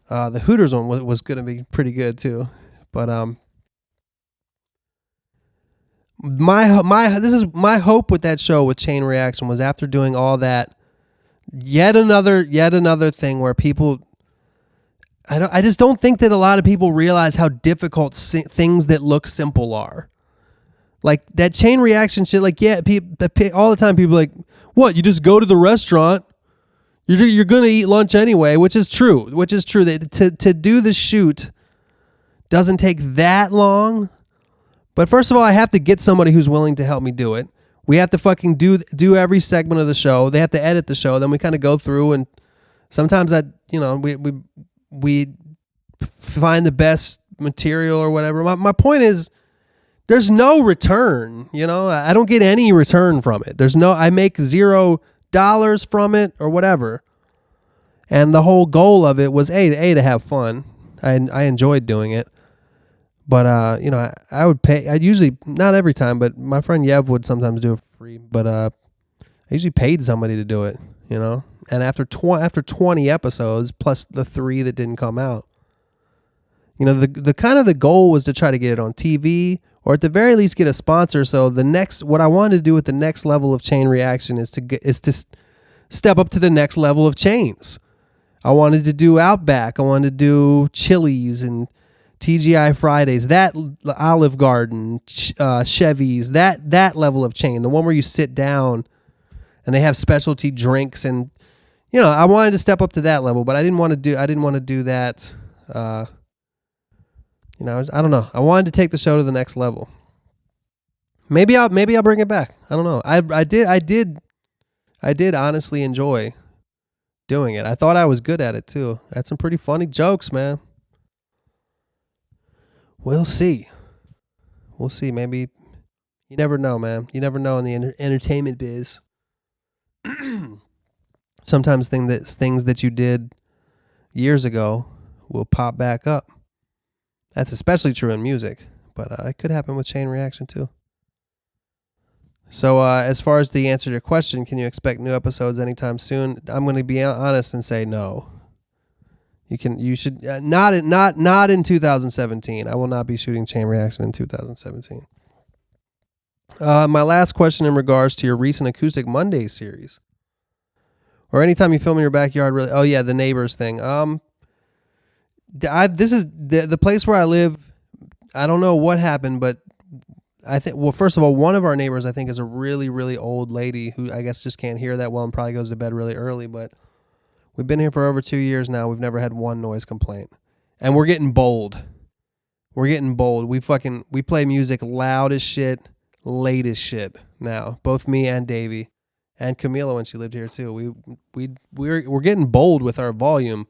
The Hooters one was going to be pretty good too, but my hope with that show with Chain Reaction was after doing all that, yet another thing where people. I just don't think that a lot of people realize how difficult things that look simple are. Like that Chain Reaction shit, like, yeah, all the time people are like, what, you just go to the restaurant, you're going to eat lunch anyway, which is true. That to do the shoot doesn't take that long. But first of all, I have to get somebody who's willing to help me do it. We have to fucking do every segment of the show. They have to edit the show. Then we kind of go through, and sometimes we find the best material or whatever. My point is, there's no return, you know. I don't get any return from it. I make $0 from it or whatever. And the whole goal of it was to have fun. I enjoyed doing it. But I would pay. I usually, not every time, but my friend Yev would sometimes do it for free. But I usually paid somebody to do it, you know. And after 20 episodes plus the 3 that didn't come out, you know, the kind of the goal was to try to get it on TV, or at the very least get a sponsor. So what I wanted to do with the next level of Chain Reaction is to step up to the next level of chains. I wanted to do Outback. I wanted to do Chili's and TGI Fridays, that Olive Garden, Chevy's, that level of chain, the one where you sit down and they have specialty drinks, and you know, I wanted to step up to that level, but I didn't want to do that. You know, I don't know. I wanted to take the show to the next level. Maybe I'll bring it back. I don't know. I did honestly enjoy doing it. I thought I was good at it too. I had some pretty funny jokes, man. We'll see. Maybe, you never know, man. You never know in the entertainment biz. Sometimes things that you did years ago will pop back up. That's especially true in music, but it could happen with Chain Reaction too. So as far as the answer to your question, can you expect new episodes anytime soon? I'm going to be honest and say no. You should not in 2017. I will not be shooting Chain Reaction in 2017. My last question in regards to your recent Acoustic Monday series, or anytime you film in your backyard. Really? Oh yeah, the neighbors thing. This is the place where I live. I don't know what happened, but I think, well, first of all, one of our neighbors, I think, is a really, really old lady who I guess just can't hear that well and probably goes to bed really early. But we've been here for over 2 years now. We've never had one noise complaint. And we're getting bold. We play music loud as shit, late as shit now. Both me and Davey and Camila when she lived here too. We're getting bold with our volume.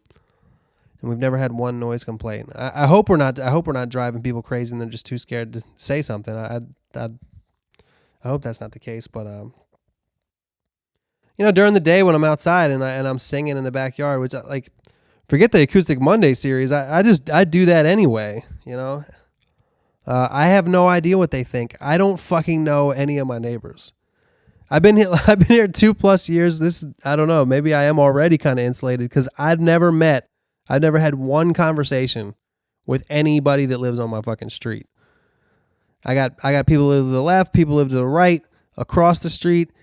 And we've never had one noise complaint. I hope we're not driving people crazy and they're just too scared to say something. I hope that's not the case. But during the day when I'm outside and I'm singing in the backyard, which forget the Acoustic Monday series. I do that anyway. I have no idea what they think. I don't fucking know any of my neighbors. I've been here 2+ years. I don't know. Maybe I am already kind of insulated because I've never had one conversation with anybody that lives on my fucking street. I got people who live to the left, people who live to the right, across the street.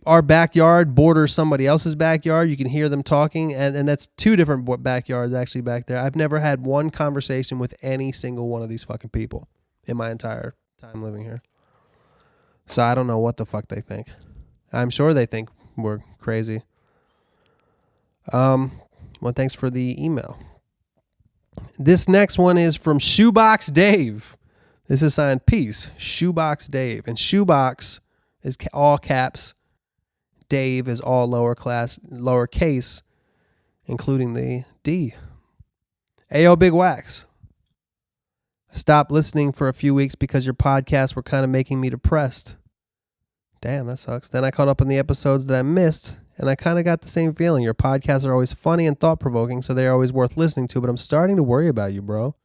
Our backyard borders somebody else's backyard, you can hear them talking, and that's 2 different backyards actually back there. I've never had one conversation with any single one of these fucking people in my entire time living here. So I don't know what the fuck they think. I'm sure they think we're crazy. Well, thanks for the email. This next one is from Shoebox Dave. This is signed Peace, Shoebox Dave. And Shoebox is all caps. Dave is all lowercase, including the D. Ayo, Big Wax. I stopped listening for a few weeks because your podcasts were kind of making me depressed. Damn, that sucks. Then I caught up on the episodes that I missed, and I kind of got the same feeling. Your podcasts are always funny and thought-provoking, so they're always worth listening to, but I'm starting to worry about you, bro.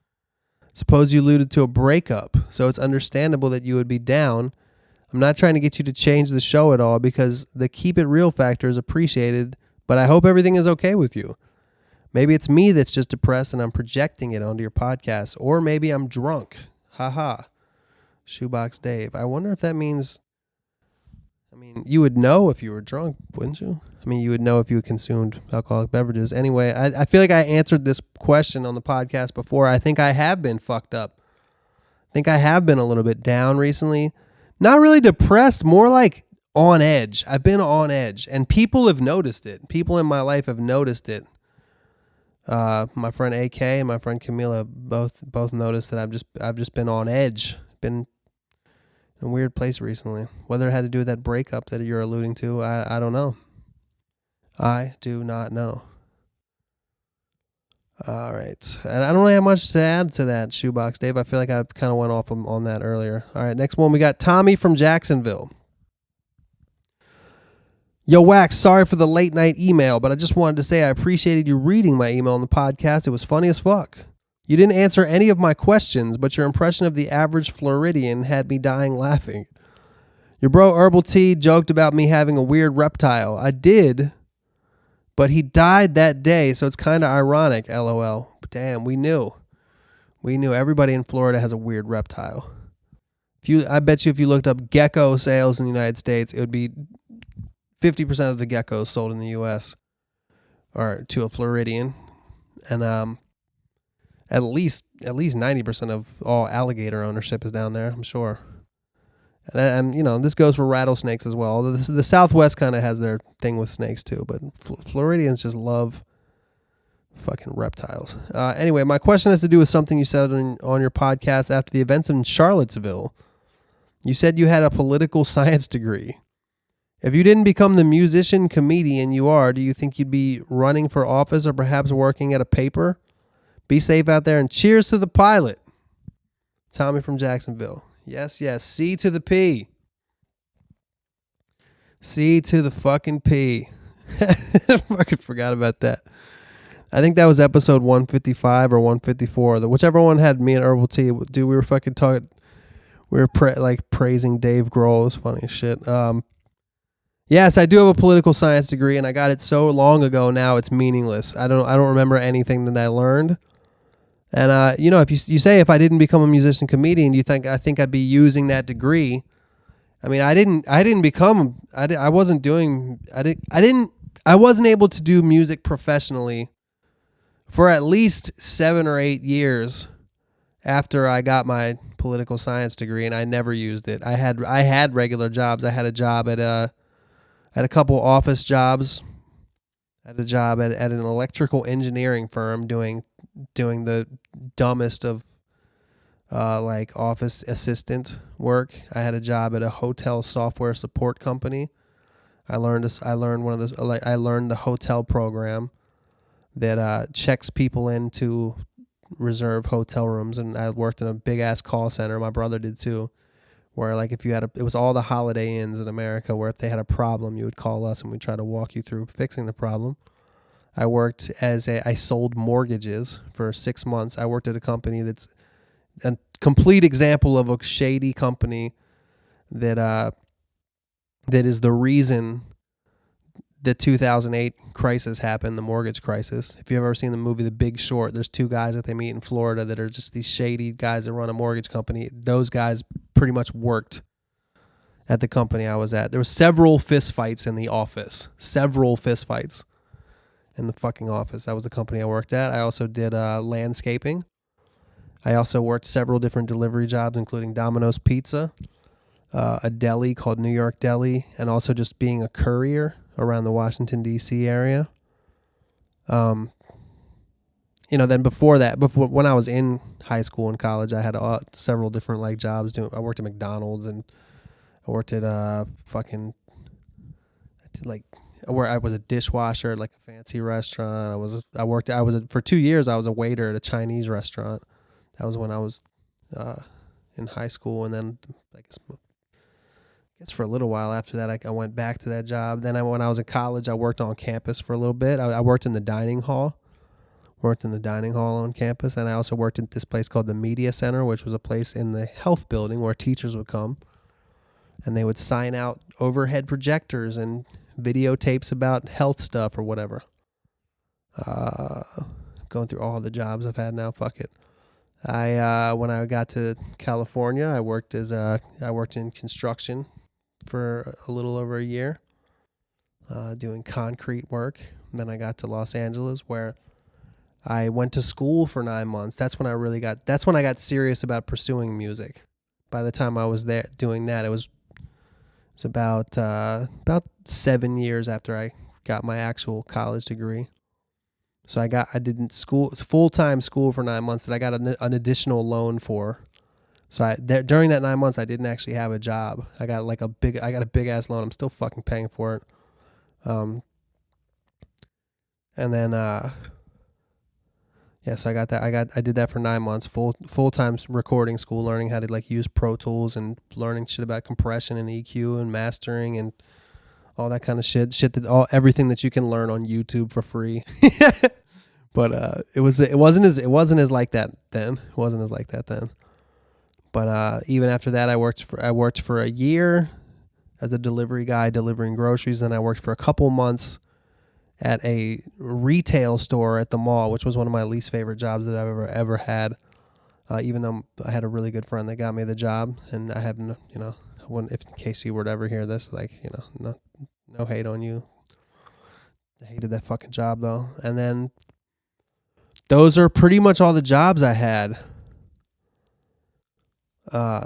Suppose you alluded to a breakup, so it's understandable that you would be down. I'm not trying to get you to change the show at all because the keep it real factor is appreciated, but I hope everything is okay with you. Maybe it's me that's just depressed and I'm projecting it onto your podcast, or maybe I'm drunk. Haha. Shoebox Dave. I wonder if that means... you would know if you were drunk, wouldn't you? You would know if you consumed alcoholic beverages. Anyway, I feel like I answered this question on the podcast before. I think I have been fucked up. I think I have been a little bit down recently. Not really depressed, more like on edge. I've been on edge, and people have noticed it. People in my life have noticed it. My friend AK and my friend Camila both noticed that I've just been on edge. Been in a weird place recently. Whether it had to do with that breakup that you're alluding to, I don't know. I do not know. All right. And I don't really have much to add to that, Shoebox Dave. I feel like I kind of went off on that earlier. All right, next one. We got Tommy from Jacksonville. Yo, Wax, sorry for the late night email, but I just wanted to say I appreciated you reading my email on the podcast. It was funny as fuck. You didn't answer any of my questions, but your impression of the average Floridian had me dying laughing. Your bro Herbal T joked about me having a weird reptile. I did, but he died that day, so it's kind of ironic, LOL. Damn, we knew. Everybody in Florida has a weird reptile. I bet you if you looked up gecko sales in the United States, it would be 50% of the geckos sold in the U.S. are to a Floridian. And at least 90% of all alligator ownership is down there, I'm sure. And this goes for rattlesnakes as well. Although the Southwest kind of has their thing with snakes too, but Floridians just love fucking reptiles. Anyway, my question has to do with something you said on your podcast after the events in Charlottesville. You said you had a political science degree. If you didn't become the musician comedian you are, do you think you'd be running for office or perhaps working at a paper? Be safe out there and cheers to the pilot. Tommy from Jacksonville. Yes. C to the P. C to the fucking P. I fucking forgot about that. I think that was episode 155 or 154. Whichever one had me and Herbal T. Dude, we were fucking talking. We were praising Dave Grohl. It was funny as shit. Yes, I do have a political science degree, and I got it so long ago now it's meaningless. I don't remember anything that I learned. And if you say if I didn't become a musician comedian, I think I'd be using that degree. I mean, I wasn't able to do music professionally for at least 7 or 8 years after I got my political science degree, and I never used it. I had regular jobs. I had a job at a couple office jobs. I had a job at an electrical engineering firm doing the dumbest of office assistant work. I had a job at a hotel software support company. I learned the hotel program that checks people in to reserve hotel rooms, and I worked in a big ass call center. My brother did too, where if you it was all the Holiday Inns in America, where if they had a problem, you would call us and we'd try to walk you through fixing the problem. I worked I sold mortgages for 6 months. I worked at a company that's a complete example of a shady company that is the reason the 2008 crisis happened, the mortgage crisis. If you've ever seen the movie The Big Short, there's 2 guys that they meet in Florida that are just these shady guys that run a mortgage company. Those guys pretty much worked at the company I was at. There were several fist fights in the office. Several fist fights in the fucking office. That was the company I worked at. I also did landscaping. I also worked several different delivery jobs, including Domino's Pizza, a deli called New York Deli, and also just being a courier around the Washington, D.C. area. Then before when I was in high school and college, I had several different jobs. I worked at McDonald's, and I worked at where I was a dishwasher at a fancy restaurant. For 2 years I was a waiter at a Chinese restaurant. That was when I was in high school, and then I guess for a little while after that I went back to that job. Then when I was in college, I worked on campus for a little bit. I worked in the dining hall. Worked in the dining hall on campus, and I also worked at this place called the Media Center, which was a place in the health building where teachers would come, and they would sign out overhead projectors and videotapes about health stuff or whatever. Going through all the jobs I've had now. Fuck it. When I got to California, I worked in construction for a little over a year, doing concrete work. And then I got to Los Angeles, where I went to school for 9 months. That's when I got serious about pursuing music. By the time I was there doing that, it was about 7 years after I got my actual college degree. So I did full-time school for 9 months that I got an additional loan for. So during that 9 months, I didn't actually have a job. I got a big ass loan. I'm still fucking paying for it. And then so I got that. I did that for 9 months, full-time recording school, learning how to use Pro Tools and learning shit about compression and EQ and mastering and all that kind of shit everything that you can learn on YouTube for free. But it wasn't as like that then. It wasn't as like that then. But even after that, I worked for a year as a delivery guy delivering groceries. Then I worked for a couple months at a retail store at the mall, which was one of my least favorite jobs that I've ever had. Even though I had a really good friend that got me the job, and I have if in case you were to ever hear this, no hate on you. I hated that fucking job though. And then those are pretty much all the jobs I had. I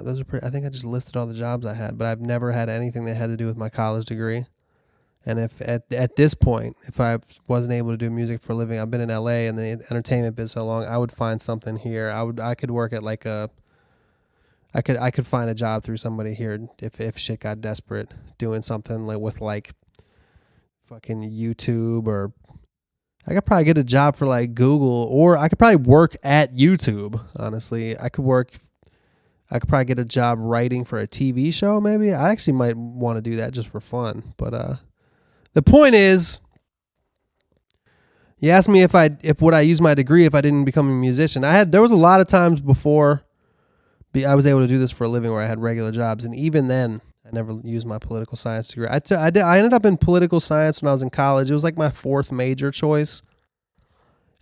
think I just listed all the jobs I had, but I've never had anything that had to do with my college degree. And if at this point, if I wasn't able to do music for a living, I've been in LA and the entertainment biz so long, I would find something here. I could work at I could find a job through somebody here if shit got desperate, doing something with fucking YouTube, or I could probably get a job for Google, or I could probably work at YouTube. Honestly, I could probably get a job writing for a TV show. Maybe I actually might want to do that just for fun. But the point is, you asked me if would I use my degree if I didn't become a musician. There was a lot of times before I was able to do this for a living where I had regular jobs. And even then, I never used my political science degree. I ended up in political science when I was in college. It was like my fourth major choice.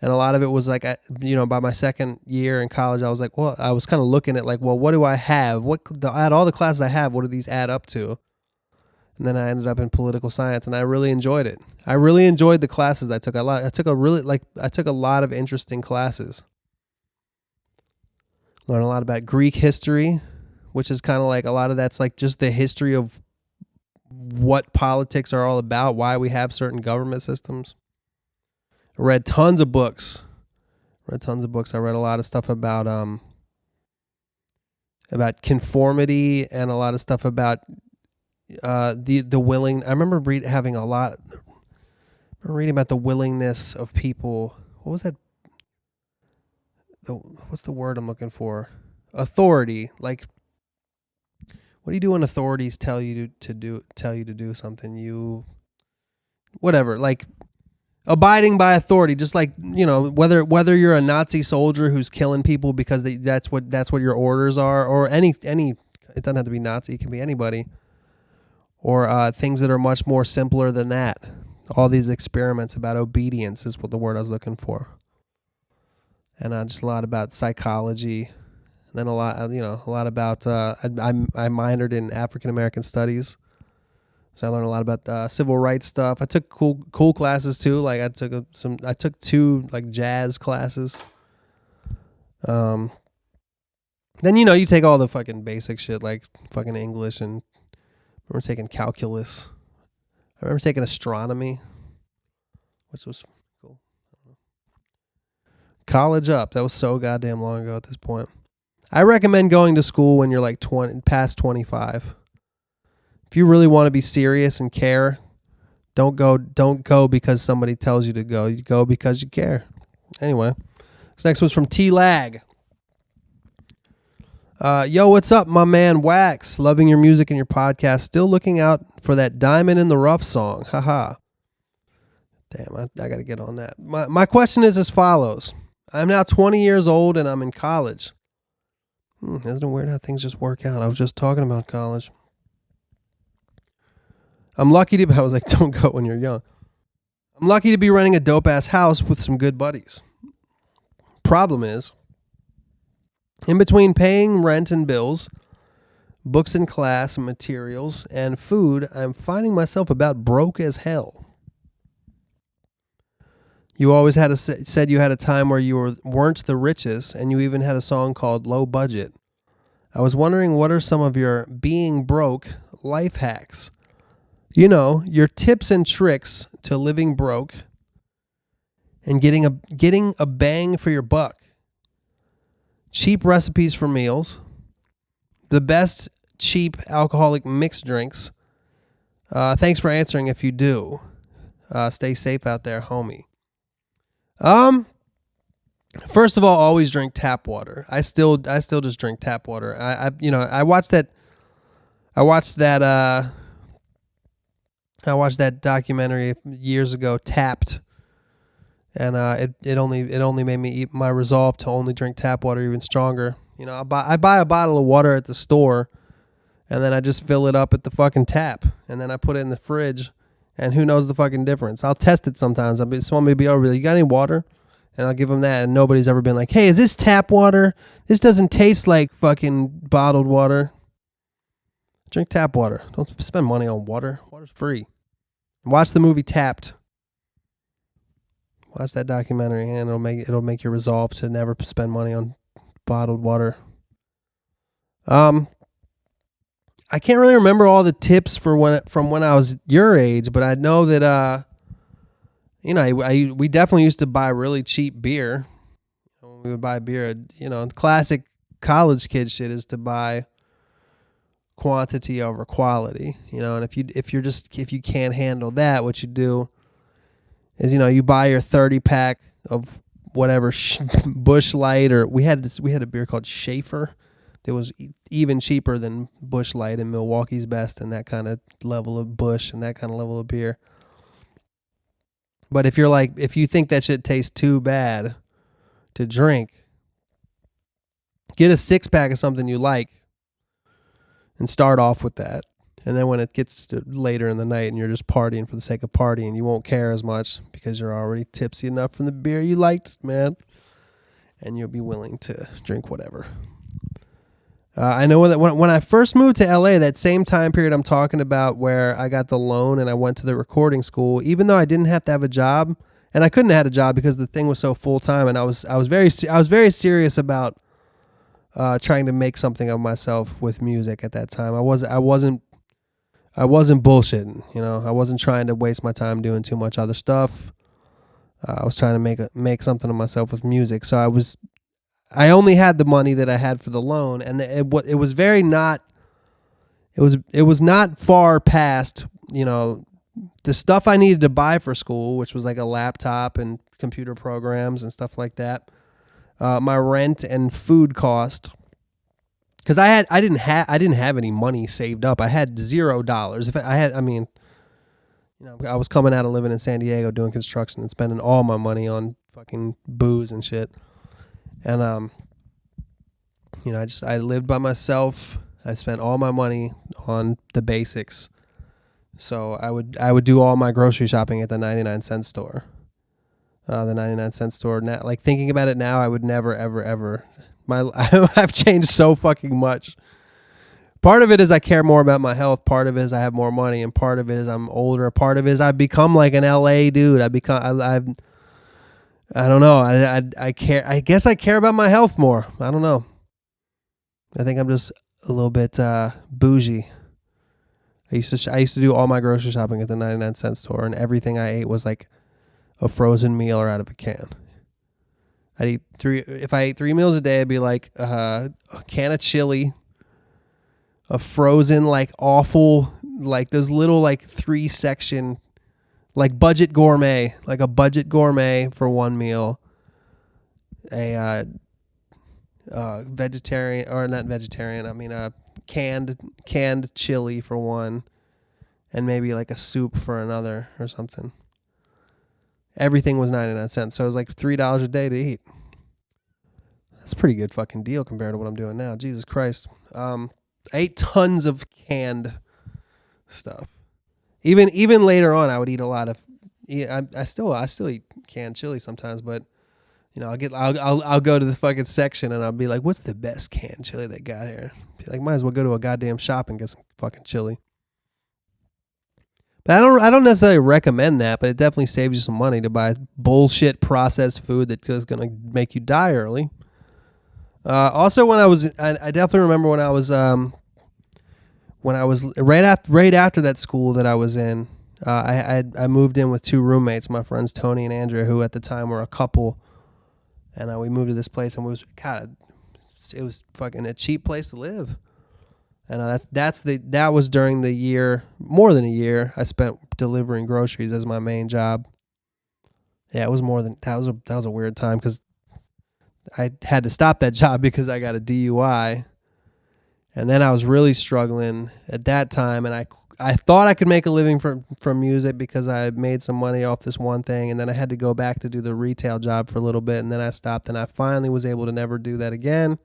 And a lot of it was like, by my second year in college, I was like, well, I was kind of looking at like, well, what do I have? Out all the classes I have, what do these add up to? And then I ended up in political science, and I really enjoyed it. I really enjoyed the classes I took. I took a lot of interesting classes. Learned a lot about Greek history, which is kind of like a lot of that's like just the history of what politics are all about, why we have certain government systems. I read tons of books. I read a lot of stuff about conformity and a lot of stuff about the willing. I remember reading about the willingness of people. What was that? What's the word I'm looking for? Authority. Like, what do you do when authorities tell you to do something? Whatever. Like, abiding by authority. Just like, whether you're a Nazi soldier who's killing people because that's what your orders are, or any. It doesn't have to be Nazi. It can be anybody. Or things that are much more simpler than that. All these experiments about obedience is what the word I was looking for. And just a lot about psychology. And then a lot about, I minored in African American studies. So I learned a lot about civil rights stuff. I took cool classes too. Like I took 2 like jazz classes. Then, you take all the fucking basic shit like fucking English, and I remember taking calculus. I remember taking astronomy, which was cool. College up. That was so goddamn long ago at this point. I recommend going to school when you're like past 25. If you really want to be serious and care, don't go because somebody tells you to go. You go because you care. Anyway, this next one's from T-Lag. Yo, what's up, my man Wax? Loving your music and your podcast. Still looking out for that Diamond in the Rough song. Haha. Damn, I got to get on that. My question is as follows. I'm now 20 years old and I'm in college. Isn't it weird how things just work out? I was just talking about college. I was like, don't go when you're young. I'm lucky to be renting a dope-ass house with some good buddies. Problem is, in between paying rent and bills, books in class, materials, and food, I'm finding myself about broke as hell. You always said you had a time where you weren't the richest, and you even had a song called Low Budget. I was wondering, what are some of your being broke life hacks? Your tips and tricks to living broke and getting a bang for your buck. Cheap recipes for meals. The best cheap alcoholic mixed drinks. Thanks for answering if you do. Stay safe out there, homie. First of all, always drink tap water. I still just drink tap water. I watched that documentary years ago, Tapped, and it only made me my resolve to only drink tap water even stronger. I buy a bottle of water at the store, and then I just fill it up at the fucking tap, and then I put it in the fridge, and who knows the fucking difference? I'll test it sometimes. Someone may be over, you got any water? And I'll give them that, and nobody's ever been like, hey, is this tap water? This doesn't taste like fucking bottled water. Drink tap water. Don't spend money on water. Water's free. Watch the movie Tapped. Watch that documentary, and it'll make your resolve to never spend money on bottled water. I can't really remember all the tips from when I was your age, but I know that we definitely used to buy really cheap beer. When we would buy beer, classic college kid shit is to buy quantity over quality, and if you can't handle that, what you do is, you buy your 30 pack of whatever Busch Light, or we had a beer called Schaefer that was even cheaper than Busch Light and Milwaukee's Best and that kind of level of Busch and that kind of level of beer. But if you think that shit tastes too bad to drink, Get a 6-pack of something you like and start off with that. And then when it gets to later in the night and you're just partying for the sake of partying, you won't care as much because you're already tipsy enough from the beer you liked, man. And you'll be willing to drink whatever. I know that when I first moved to LA, that same time period I'm talking about where I got the loan and I went to the recording school, even though I didn't have to have a job, and I couldn't have had a job because the thing was so full time, and I was very serious about trying to make something of myself with music at that time. I wasn't bullshitting, you know. I wasn't trying to waste my time doing too much other stuff. I was trying to make something of myself with music. So I only had the money that I had for the loan, and it was not far past, you know, the stuff I needed to buy for school, which was like a laptop and computer programs and stuff like that. My rent and food cost, because I didn't have any money saved up. I had $0. I was coming out of living in San Diego doing construction and spending all my money on fucking booze and shit. And I lived by myself. I spent all my money on the basics. So I would do all my grocery shopping at the 99-cent store. The 99-cent store. Now, like, thinking about it now, I would never, ever, ever. I've changed so fucking much. Part of it is I care more about my health. Part of it is I have more money, and part of it is I'm older. Part of it is I've become like an LA dude. I don't know. I care. I guess I care about my health more. I don't know. I think I'm just a little bit bougie. I used to do all my grocery shopping at the 99-cent store, and everything I ate was like a frozen meal or out of a can. If I ate 3 meals a day, it'd be like a can of chili, a frozen like awful like those little like 3-section like budget gourmet, like a budget gourmet for one meal, a vegetarian or not vegetarian, I mean canned chili for one, and maybe like a soup for another or something. Everything was 99 cents, so it was like $3 a day to eat. That's a pretty good fucking deal compared to what I'm doing now. Jesus Christ. I ate tons of canned stuff. Even later on, I would eat a lot of. I still eat canned chili sometimes, but you know, I'll go to the fucking section and I'll be like, "What's the best canned chili they got here?" Be like, might as well go to a goddamn shop and get some fucking chili. But I don't necessarily recommend that, but it definitely saves you some money to buy bullshit processed food that is going to make you die early. Also, I definitely remember when I was right after that school that I was in, I moved in with 2 roommates, my friends Tony and Andrea, who at the time were a couple, and we moved to this place, and it was fucking a cheap place to live. And that was during the year, more than a year, I spent delivering groceries as my main job. Yeah, it was more than that was a weird time because I had to stop that job because I got a DUI. And then I was really struggling at that time, and I thought I could make a living from music because I had made some money off this one thing, and then I had to go back to do the retail job for a little bit, and then I stopped, and I finally was able to never do that again.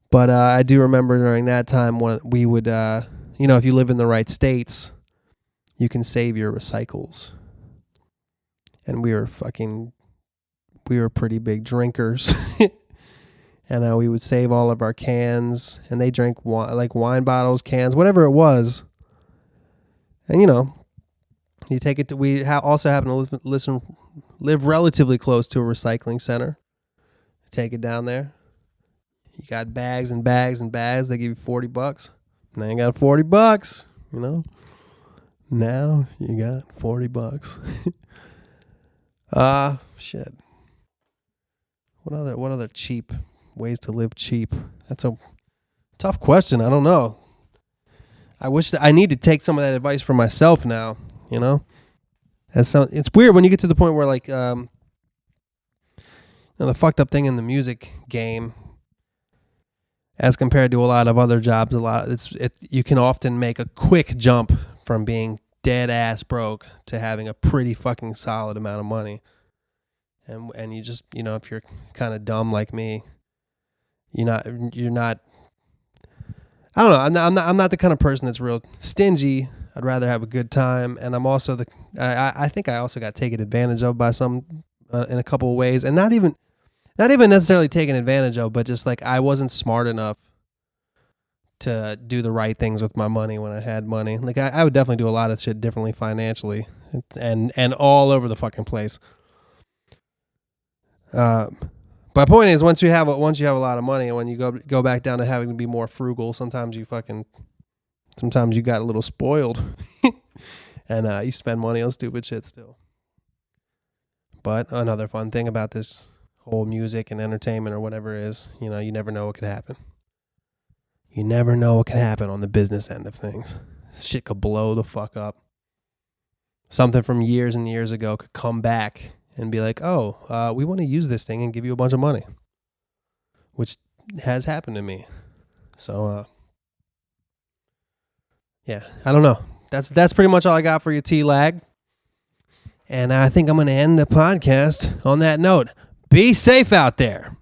But I do remember during that time when we would, if you live in the right states, you can save your recycles. And we were pretty big drinkers. And we would save all of our cans, and they drank wine bottles, cans, whatever it was. And you take it to. We also happen to live relatively close to a recycling center. Take it down there. You got bags and bags and bags. They give you $40. Now you got $40. Now you got $40. Shit. What other cheap ways to live cheap? That's a tough question. I don't know. I wish that I need to take some of that advice for myself now, it's weird when you get to the point where like the fucked up thing in the music game, as compared to a lot of other jobs, you can often make a quick jump from being dead ass broke to having a pretty fucking solid amount of money. And you just, if you're kind of dumb like me, you're not. I don't know. I'm not the kind of person that's real stingy. I'd rather have a good time, and I'm also I think I also got taken advantage of by some in a couple of ways, and not even necessarily taken advantage of, but just like I wasn't smart enough to do the right things with my money when I had money. Like I would definitely do a lot of shit differently financially, and all over the fucking place. My point is, once you have a lot of money, and when you go back down to having to be more frugal, sometimes you got a little spoiled, and you spend money on stupid shit still. But another fun thing about this whole music and entertainment or whatever is, you never know what could happen. You never know what can happen on the business end of things. Shit could blow the fuck up. Something from years and years ago could come back and be like, oh, we want to use this thing and give you a bunch of money, which has happened to me. So, yeah, I don't know. That's pretty much all I got for you, T-Lag. And I think I'm going to end the podcast on that note. Be safe out there.